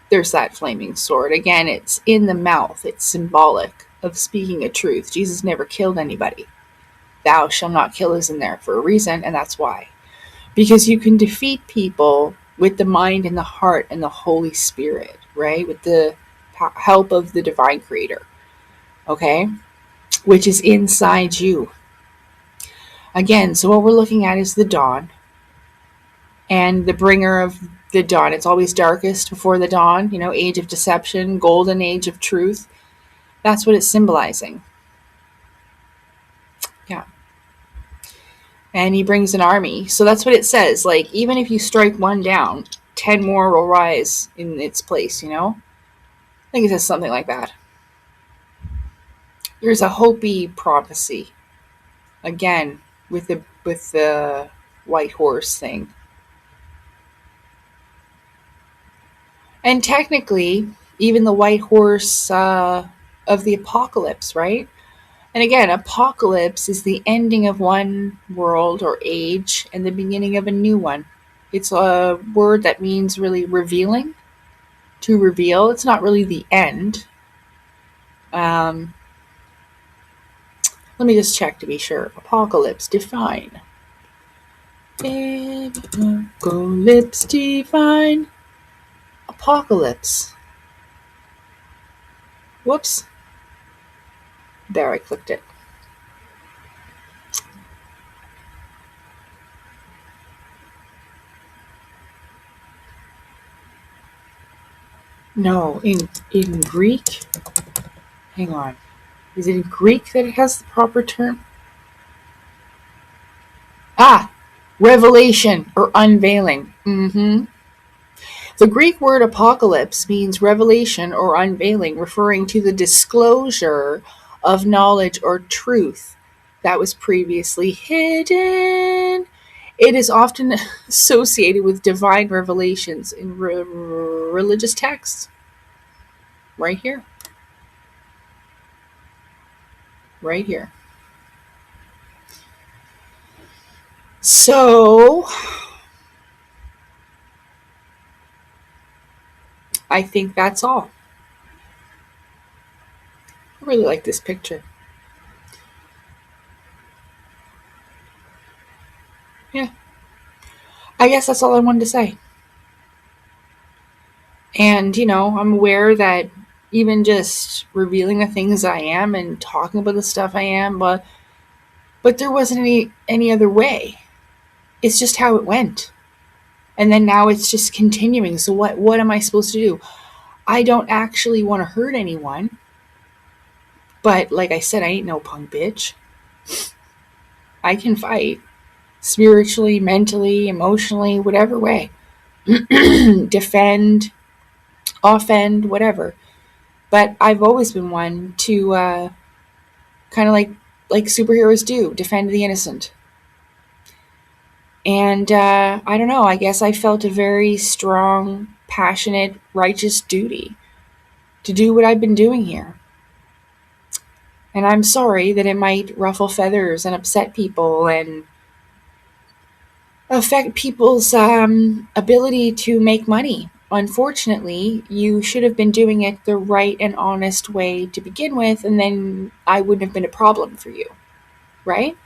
there's that flaming sword. Again, it's in the mouth. It's symbolic of speaking a truth. Jesus never killed anybody. Thou shalt not kill is in there for a reason, and that's why. Because you can defeat people with the mind and the heart and the Holy Spirit, right? With the help of the divine creator, okay? Which is inside you. Again, so what we're looking at is the dawn and the bringer of the dawn. It's always darkest before the dawn, you know, age of deception, golden age of truth. That's what it's symbolizing. Yeah. And he brings an army. So that's what it says. Like, even if you strike one down, 10 more will rise in its place, you know? I think it says something like that. There's a Hopi prophecy. Again, with the white horse thing. And technically, even the white horse of the apocalypse, right? And again, apocalypse is the ending of one world or age and the beginning of a new one. It's a word that means really revealing, to reveal. It's not really the end. Let me just check to be sure. Apocalypse, define. Apocalypse, define. Apocalypse. Whoops. There, I clicked it. No, in Greek. Hang on. Is it in Greek that it has the proper term? Ah, revelation or unveiling. The Greek word apocalypse means revelation or unveiling, referring to the disclosure of knowledge or truth that was previously hidden. It is often associated with divine revelations in religious texts. Right here. Right here. So, I think that's all. I really like this picture. Yeah. I guess that's all I wanted to say. And, I'm aware that even just revealing the things I am and talking about the stuff I am, but there wasn't any other way. It's just how it went. And then now it's just continuing. So what am I supposed to do? I don't actually want to hurt anyone. But like I said, I ain't no punk bitch. I can fight. Spiritually, mentally, emotionally, whatever way. Defend, offend, whatever. But I've always been one to kind of like superheroes do, defend the innocent. And I don't know, I guess I felt a very strong, passionate, righteous duty to do what I've been doing here. And I'm sorry that it might ruffle feathers and upset people and affect people's ability to make money. Unfortunately, you should have been doing it the right and honest way to begin with, and then I wouldn't have been a problem for you. Right?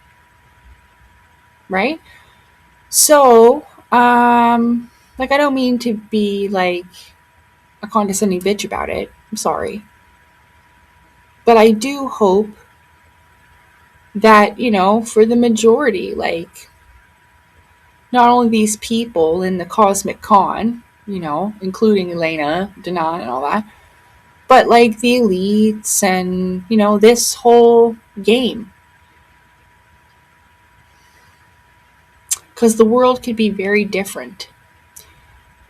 Right? So, I don't mean to be like a condescending bitch about it. I'm sorry. But I do hope that, for the majority, not only these people in the Cosmic Con, including Elena, Danan, and all that, but the elites and, this whole game. Because the world could be very different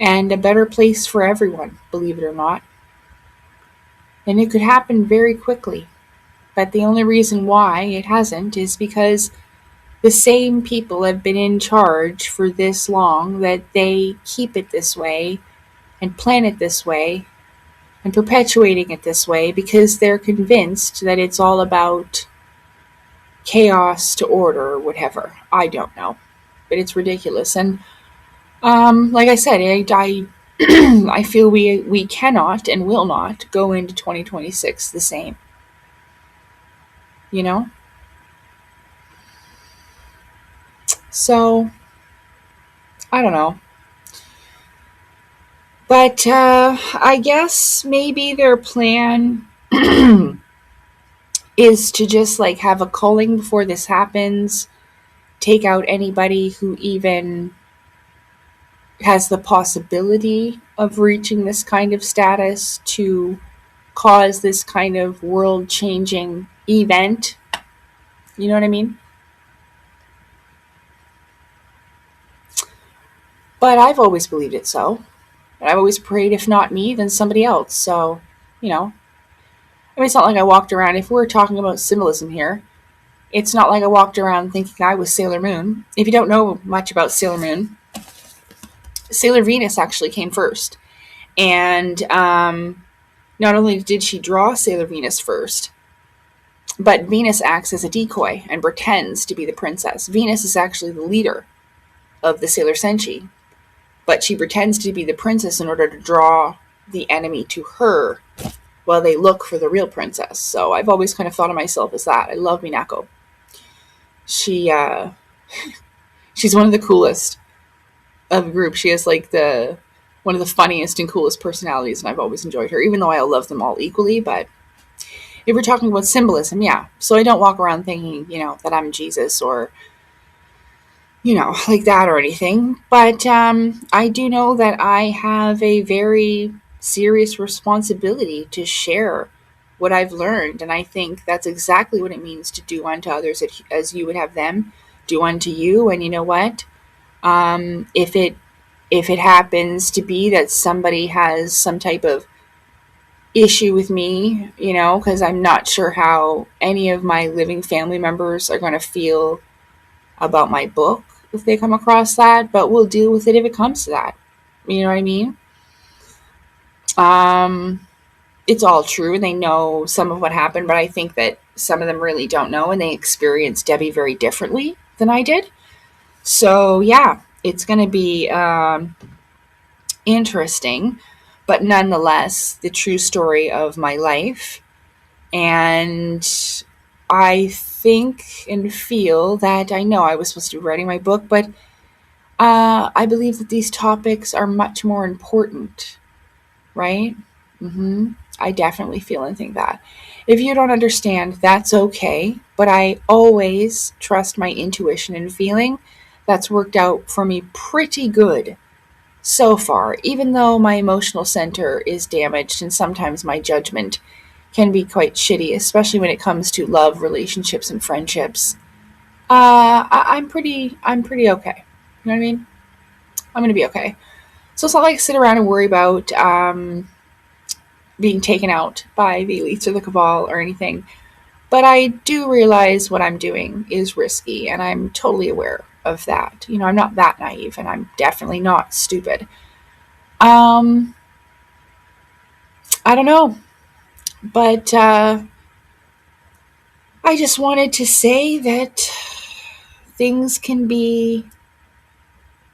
and a better place for everyone, believe it or not. And it could happen very quickly. But the only reason why it hasn't is because the same people have been in charge for this long that they keep it this way and plan it this way and perpetuating it this way because they're convinced that it's all about chaos to order or whatever. I don't know. But it's ridiculous. And like I said, I feel we cannot and will not go into 2026 the same. So, I don't know. But I guess maybe their plan is to just have a culling before this happens, take out anybody who even has the possibility of reaching this kind of status to cause this kind of world-changing event. You know what I mean? But I've always believed it so. And I've always prayed, if not me, then somebody else. So, it's not like I walked around, if we're talking about symbolism here, it's not like I walked around thinking I was Sailor Moon. If you don't know much about Sailor Moon, Sailor Venus actually came first. And Not only did she draw Sailor Venus first, but Venus acts as a decoy and pretends to be the princess. Venus is actually the leader of the Sailor Senshi, but she pretends to be the princess in order to draw the enemy to her while they look for the real princess. So I've always kind of thought of myself as that. I love Minako. She's one of the coolest of the group. She has like one of the funniest and coolest personalities, and I've always enjoyed her, even though I love them all equally. But if we're talking about symbolism, yeah. So I don't walk around thinking, that I'm Jesus or, like that or anything. But I do know that I have a very serious responsibility to share what I've learned. And I think that's exactly what it means to do unto others as you would have them do unto you. And you know what? If it happens to be that somebody has some type of issue with me, because I'm not sure how any of my living family members are going to feel about my book if they come across that, but we'll deal with it if it comes to that. You know what I mean? It's all true, and they know some of what happened, but I think that some of them really don't know, and they experienced Debbie very differently than I did. So, yeah, it's going to be interesting, but nonetheless, the true story of my life. And I think and feel that I know I was supposed to be writing my book, but I believe that these topics are much more important, right? I definitely feel and think that. If you don't understand, that's okay, but I always trust my intuition and feeling. That's worked out for me pretty good so far, even though my emotional center is damaged and sometimes my judgment can be quite shitty, especially when it comes to love, relationships, and friendships. I'm pretty okay. You know what I mean? I'm gonna be okay. So it's not like I sit around and worry about being taken out by the elites or the cabal or anything. But I do realize what I'm doing is risky, and I'm totally aware of that. I'm not that naive, and I'm definitely not stupid. I don't know, but I just wanted to say that things can be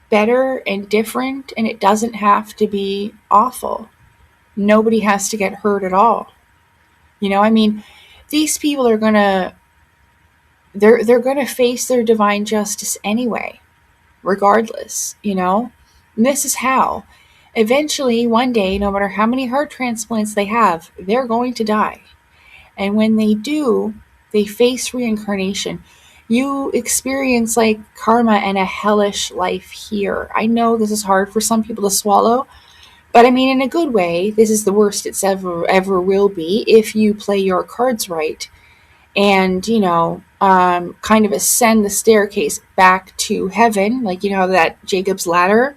better and different, and it doesn't have to be awful. Nobody has to get hurt at all. These people are gonna they're gonna face their divine justice anyway, regardless. And this is how. Eventually, one day, no matter how many heart transplants they have, they're going to die. And when they do, they face reincarnation. You experience like karma and a hellish life here. I know this is hard for some people to swallow, but in a good way, this is the worst it's ever will be if you play your cards right and, kind of ascend the staircase back to heaven. Like, that Jacob's ladder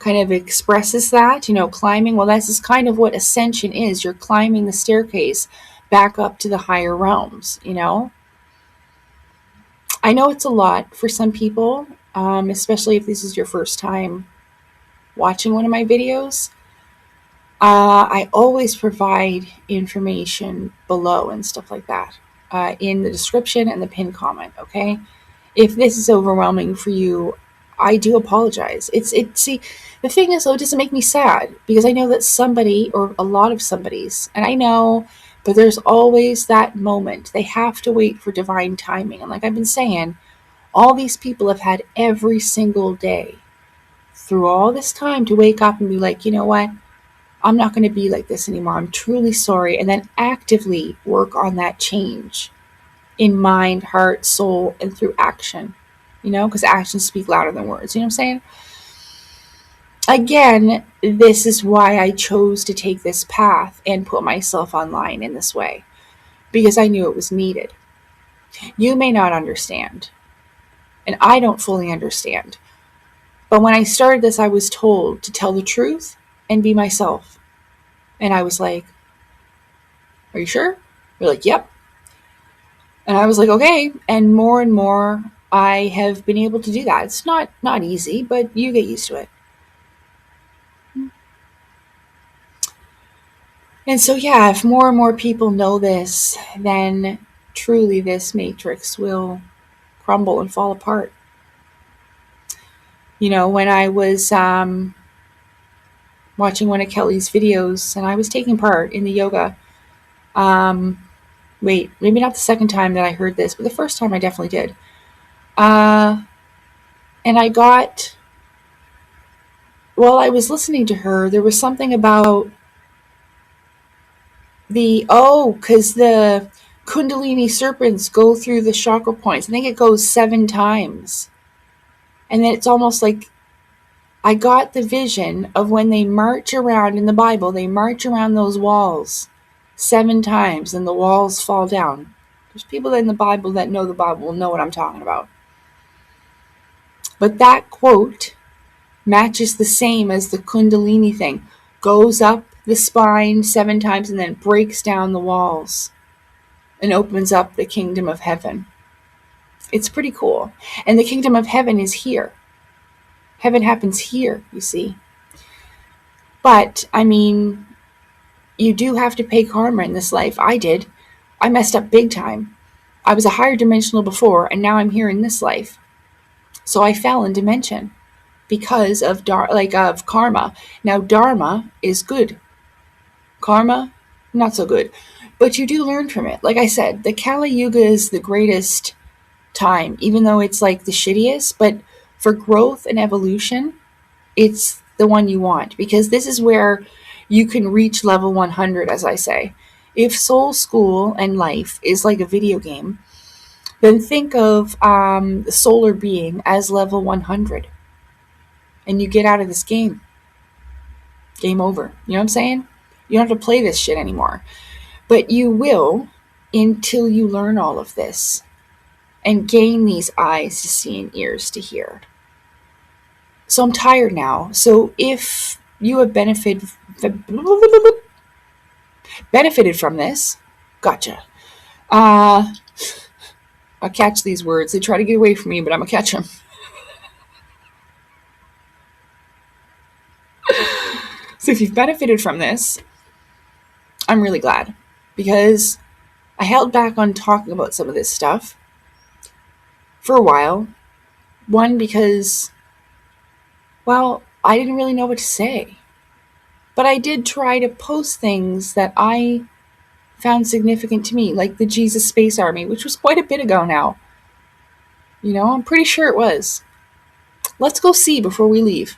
kind of expresses that, climbing. Well, this is kind of what ascension is. You're climbing the staircase back up to the higher realms. I know it's a lot for some people, especially if this is your first time watching one of my videos. I always provide information below and stuff like that in the description and the pinned comment, okay? If this is overwhelming for you, I do apologize. See, the thing is, though, it doesn't make me sad because I know that somebody or a lot of somebody's, and I know, but there's always that moment. They have to wait for divine timing. And like I've been saying, all these people have had every single day through all this time to wake up and be like, you know what? I'm not going to be like this anymore. I'm truly sorry. And then actively work on that change in mind, heart, soul, and through action. Because actions speak louder than words. You know what I'm saying? Again, this is why I chose to take this path and put myself online in this way. Because I knew it was needed. You may not understand. And I don't fully understand. But when I started this, I was told to tell the truth and be myself. And I was like, are you sure? They're like, yep. And I was like, okay. And more, I have been able to do that. It's not easy, but you get used to it. And so, yeah, if more and more people know this, then truly this matrix will crumble and fall apart. You know, when I was watching one of Kelly's videos and I was taking part in the yoga, um, wait, maybe not the second time that I heard this, but the first time I definitely did. And I got, while I was listening to her, there was something about because the Kundalini serpents go through the chakra points. I think it goes 7 times. And then it's almost like I got the vision of when they march around in the Bible, they march around those walls 7 times and the walls fall down. There's people in the Bible that know the Bible will know what I'm talking about. But that quote matches the same as the Kundalini thing. Goes up the spine 7 times and then breaks down the walls and opens up the kingdom of heaven. It's pretty cool. And the kingdom of heaven is here. Heaven happens here, you see. But, I mean, you do have to pay karma in this life. I did. I messed up big time. I was a higher dimensional before, and now I'm here in this life. So I fell in dimension because of of karma. Now, dharma is good. Karma, not so good. But you do learn from it. Like I said, the Kali Yuga is the greatest time, even though it's like the shittiest. But for growth and evolution, it's the one you want, because this is where you can reach level 100, as I say. If soul school and life is like a video game, then think of the solar being as level 100. And you get out of this game. Game over. You know what I'm saying? You don't have to play this shit anymore. But you will until you learn all of this and gain these eyes to see and ears to hear. So I'm tired now. So if you have benefited from this, gotcha. I'll catch these words. They try to get away from me, but I'm going to catch them. So if you've benefited from this, I'm really glad, because I held back on talking about some of this stuff for a while. One, because, well, I didn't really know what to say. But I did try to post things that I found significant to me, like the Jesus Space Army, which was quite a bit ago now. You know, I'm pretty sure it was. Let's go see before we leave.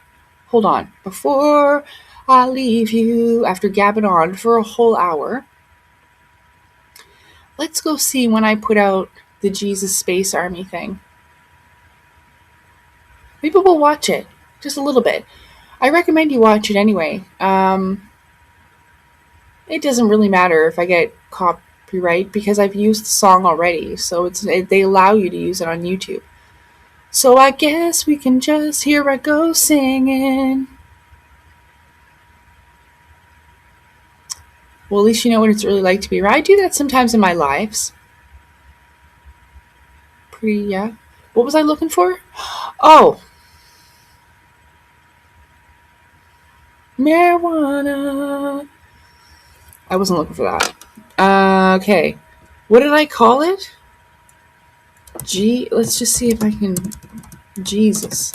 Hold on. Before I leave you, after gabbing on for a whole hour, let's go see when I put out the Jesus Space Army thing. Maybe we'll watch it. Just a little bit. I recommend you watch it anyway. It doesn't really matter if I get copyright, because I've used the song already. So they allow you to use it on YouTube. So I guess we can just hear I go singing. Well, at least you know what it's really like to be right. I do that sometimes in my lives. Yeah. What was I looking for? Oh. Marijuana. I wasn't looking for that. Okay. What did I call it? Let's just see if I can... Jesus.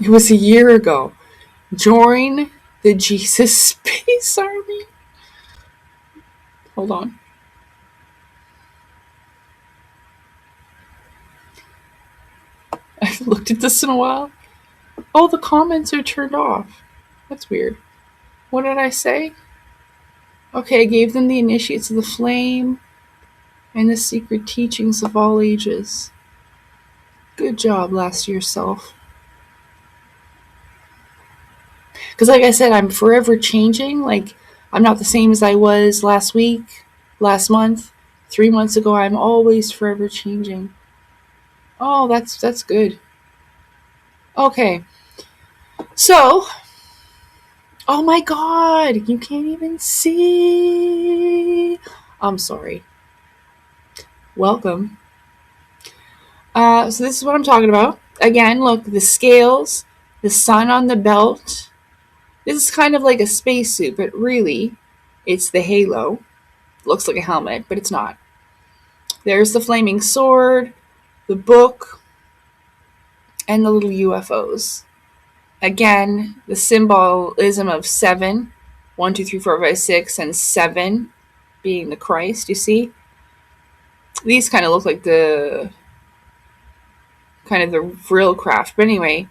It was a year ago. Join the Jesus Space Army. Hold on. I haven't looked at this in a while. Oh, the comments are turned off. That's weird. What did I say? Okay, I gave them the initiates of the flame and the secret teachings of all ages. Good job, last yourself. Because like I said, I'm forever changing. Like, I'm not the same as I was last week, last month, 3 months ago. I'm always forever changing. Oh, that's good. Okay. So, oh my God, you can't even see. I'm sorry. Welcome. So this is what I'm talking about. Again, look, the scales, the sun on the belt. This is kind of like a spacesuit, but really, it's the halo. Looks like a helmet, but it's not. There's the flaming sword, the book, and the little UFOs. Again, the symbolism of 7, 1, 2, 3, 4, 5, 6, and 7 being the Christ, you see? These kind of look like the real craft. But anyway,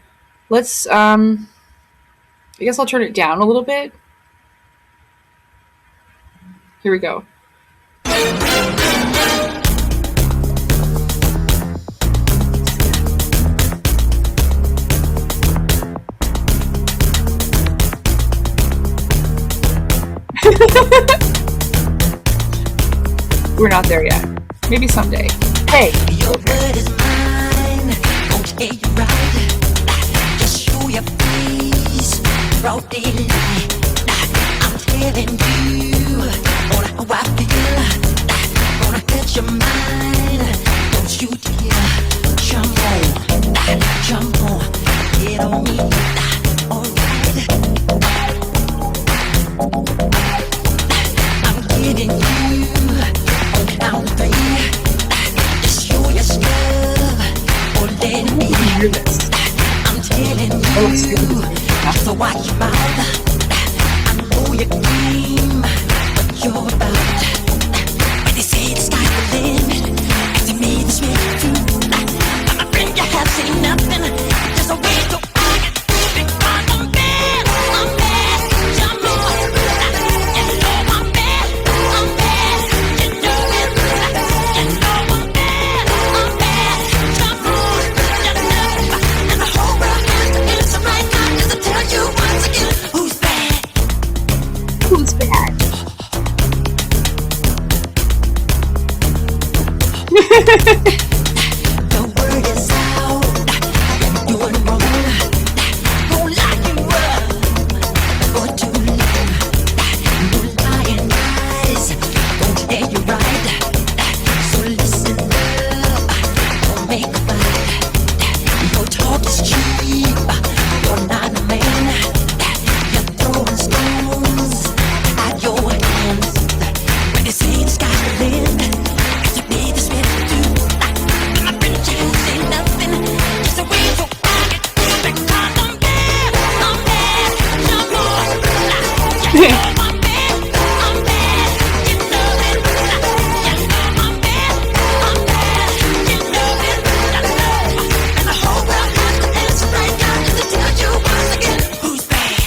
let's I guess I'll turn it down a little bit. Here we go. We're not there yet. Maybe someday. Hey. Your word is mine. Won't get you right. Just show your face. Broad daylight. I'm telling you how I feel. Gonna hit your mind. Don't you dare jump on. Jump on. Get on me. Alright. I'm getting you. Count to 3. Just show your stuff or let me. I'm telling you, so watch your mouth. I know your game, what you're about. When they say the sky's the limit, and to me this may be true. My friend, you have seen nothing. Just a way to argue. Because I'm bad, jump on. You know I'm bad, you know it. You know I'm bad, jump on. You know, and the whole world has to answer right now. Just to tell you once again, who's bad? Who's bad? The word is out, you're doing wrong. Won't lie you up for too long. No lying eyes won't tell you right. So listen up, don't make a fight. Your talk is cheap, you're not a man. You're throwing stones at your hands. When they say the sky's the limit, to be this way to do. My friend, you say nothing, just a way to argue. Because I'm bad, jump on. You know I'm bad, you know it. You know I'm bad, you know it. And the whole world has to answer right now just to tell you once again, who's bad?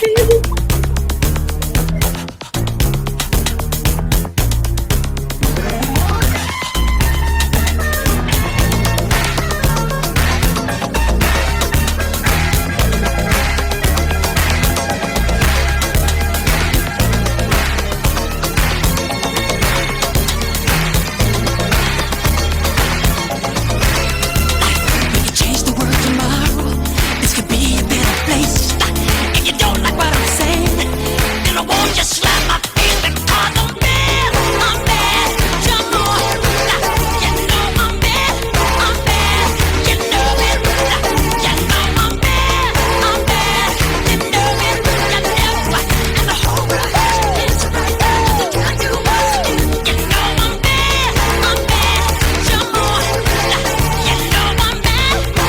We could change the world tomorrow. This could be a better place. If you don't like what I'm saying, then I won't just slap my face because I'm bad, jump on. You know I'm bad, you know it. You know I'm bad, you know it. You know, and the whole world has to answer right now just to tell you once again. You know I'm bad, jump on. You know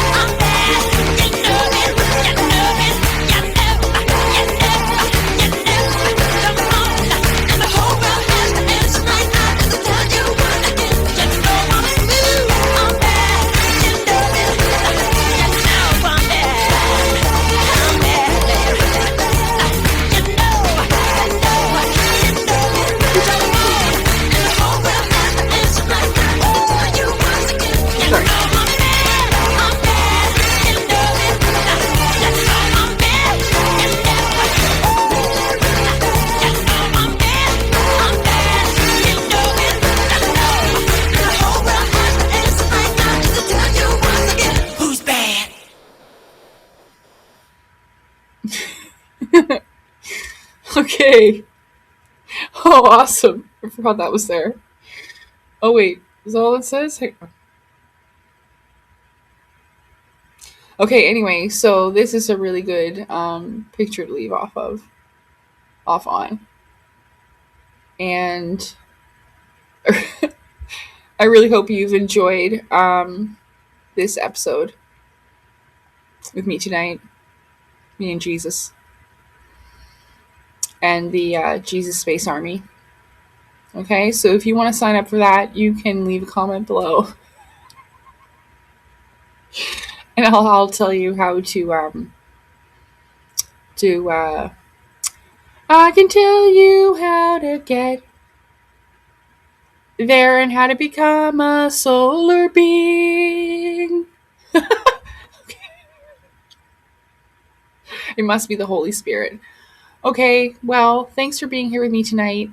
I'm bad, you know it. You know it, you know, jump on. And the whole world has to answer right now just to tell you once again. You know I'm smooth, I'm bad, you know it. You know I'm bad, you know, jump on. And the whole world has to answer right now just to tell you once again. You know I'm bad, you know it. You know I'm bad, you know. You know I'm bad, you know it. And the whole world has to answer right now just to tell you once again, who's bad? Okay. Oh, awesome. I forgot that was there. Oh, wait. Is that all it says? Hey. Okay, anyway, so this is a really good picture to leave off on. And I really hope you've enjoyed this episode with me tonight, me and Jesus, and the Jesus Space Army. Okay, so if you want to sign up for that, you can leave a comment below, and I'll tell you how to I can tell you how to get there and how to become a solar being. It must be the Holy Spirit. Okay, well, thanks for being here with me tonight.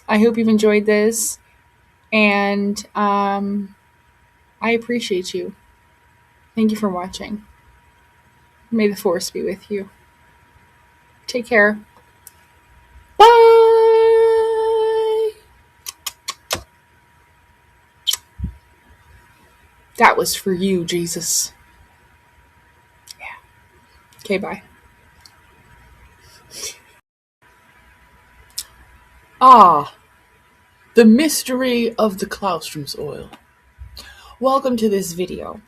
I hope you've enjoyed this, and I appreciate you. Thank you for watching. May the Force be with you. Take care. Bye! That was for you, Jesus. Yeah. Okay, bye. Ah, the mystery of the Claustrum Oil. Welcome to this video.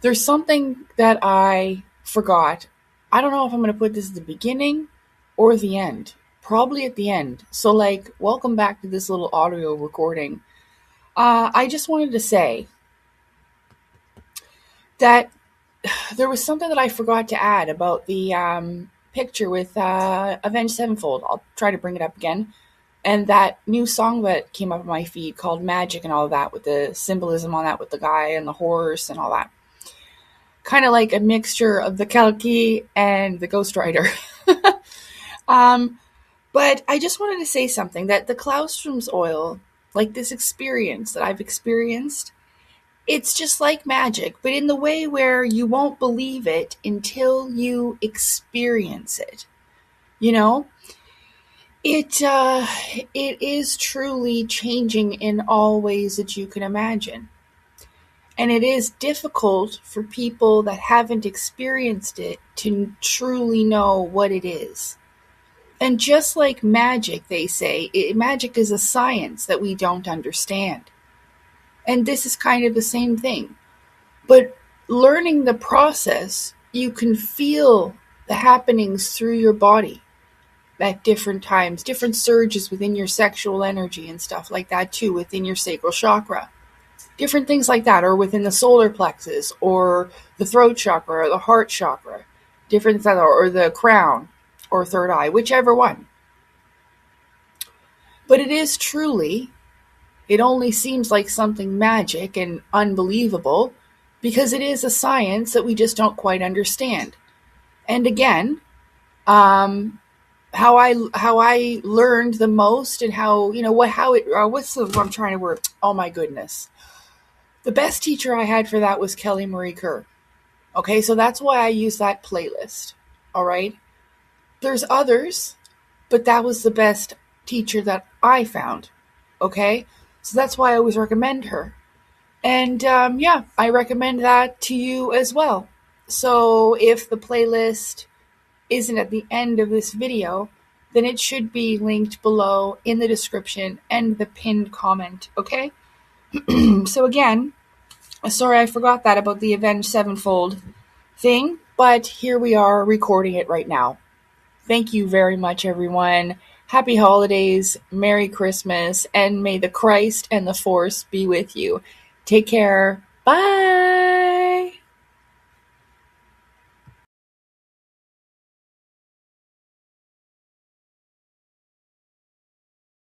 There's something that I forgot. I don't know if I'm going to put this at the beginning or the end. Probably at the end. So, welcome back to this little audio recording. I just wanted to say that there was something that I forgot to add about the picture with Avenged Sevenfold. I'll try to bring it up again. And that new song that came up on my feed called Magic and all of that, with the symbolism on that, with the guy and the horse and all that. Kind of like a mixture of the Kalki and the Ghost Rider. But I just wanted to say something, that the Claustrum Oil, like this experience that I've experienced, it's just like magic, but in the way where you won't believe it until you experience it. You know? It is truly changing in all ways that you can imagine. And it is difficult for people that haven't experienced it to truly know what it is. And just like magic, they say, magic is a science that we don't understand. And this is kind of the same thing. But learning the process, you can feel the happenings through your body at different times, different surges within your sexual energy and stuff like that too, within your sacral chakra. Different things like that, or within the solar plexus, or the throat chakra, or the heart chakra, different, or the crown, or third eye, whichever one. But it is truly, it only seems like something magic and unbelievable because it is a science that we just don't quite understand. And again, how I learned the most, and what's what I'm trying to word. Oh my goodness. The best teacher I had for that was Kelly Marie Kerr. Okay, so that's why I use that playlist. All right. There's others, but that was the best teacher that I found. Okay, so that's why I always recommend her. And I recommend that to you as well. So if the playlist isn't at the end of this video, then it should be linked below in the description and the pinned comment, okay? So again, sorry I forgot that about the Avenged Sevenfold thing, but here we are recording it right now. Thank you very much, everyone. Happy holidays, Merry Christmas, and may the Christ and the Force be with you. Take care. Bye.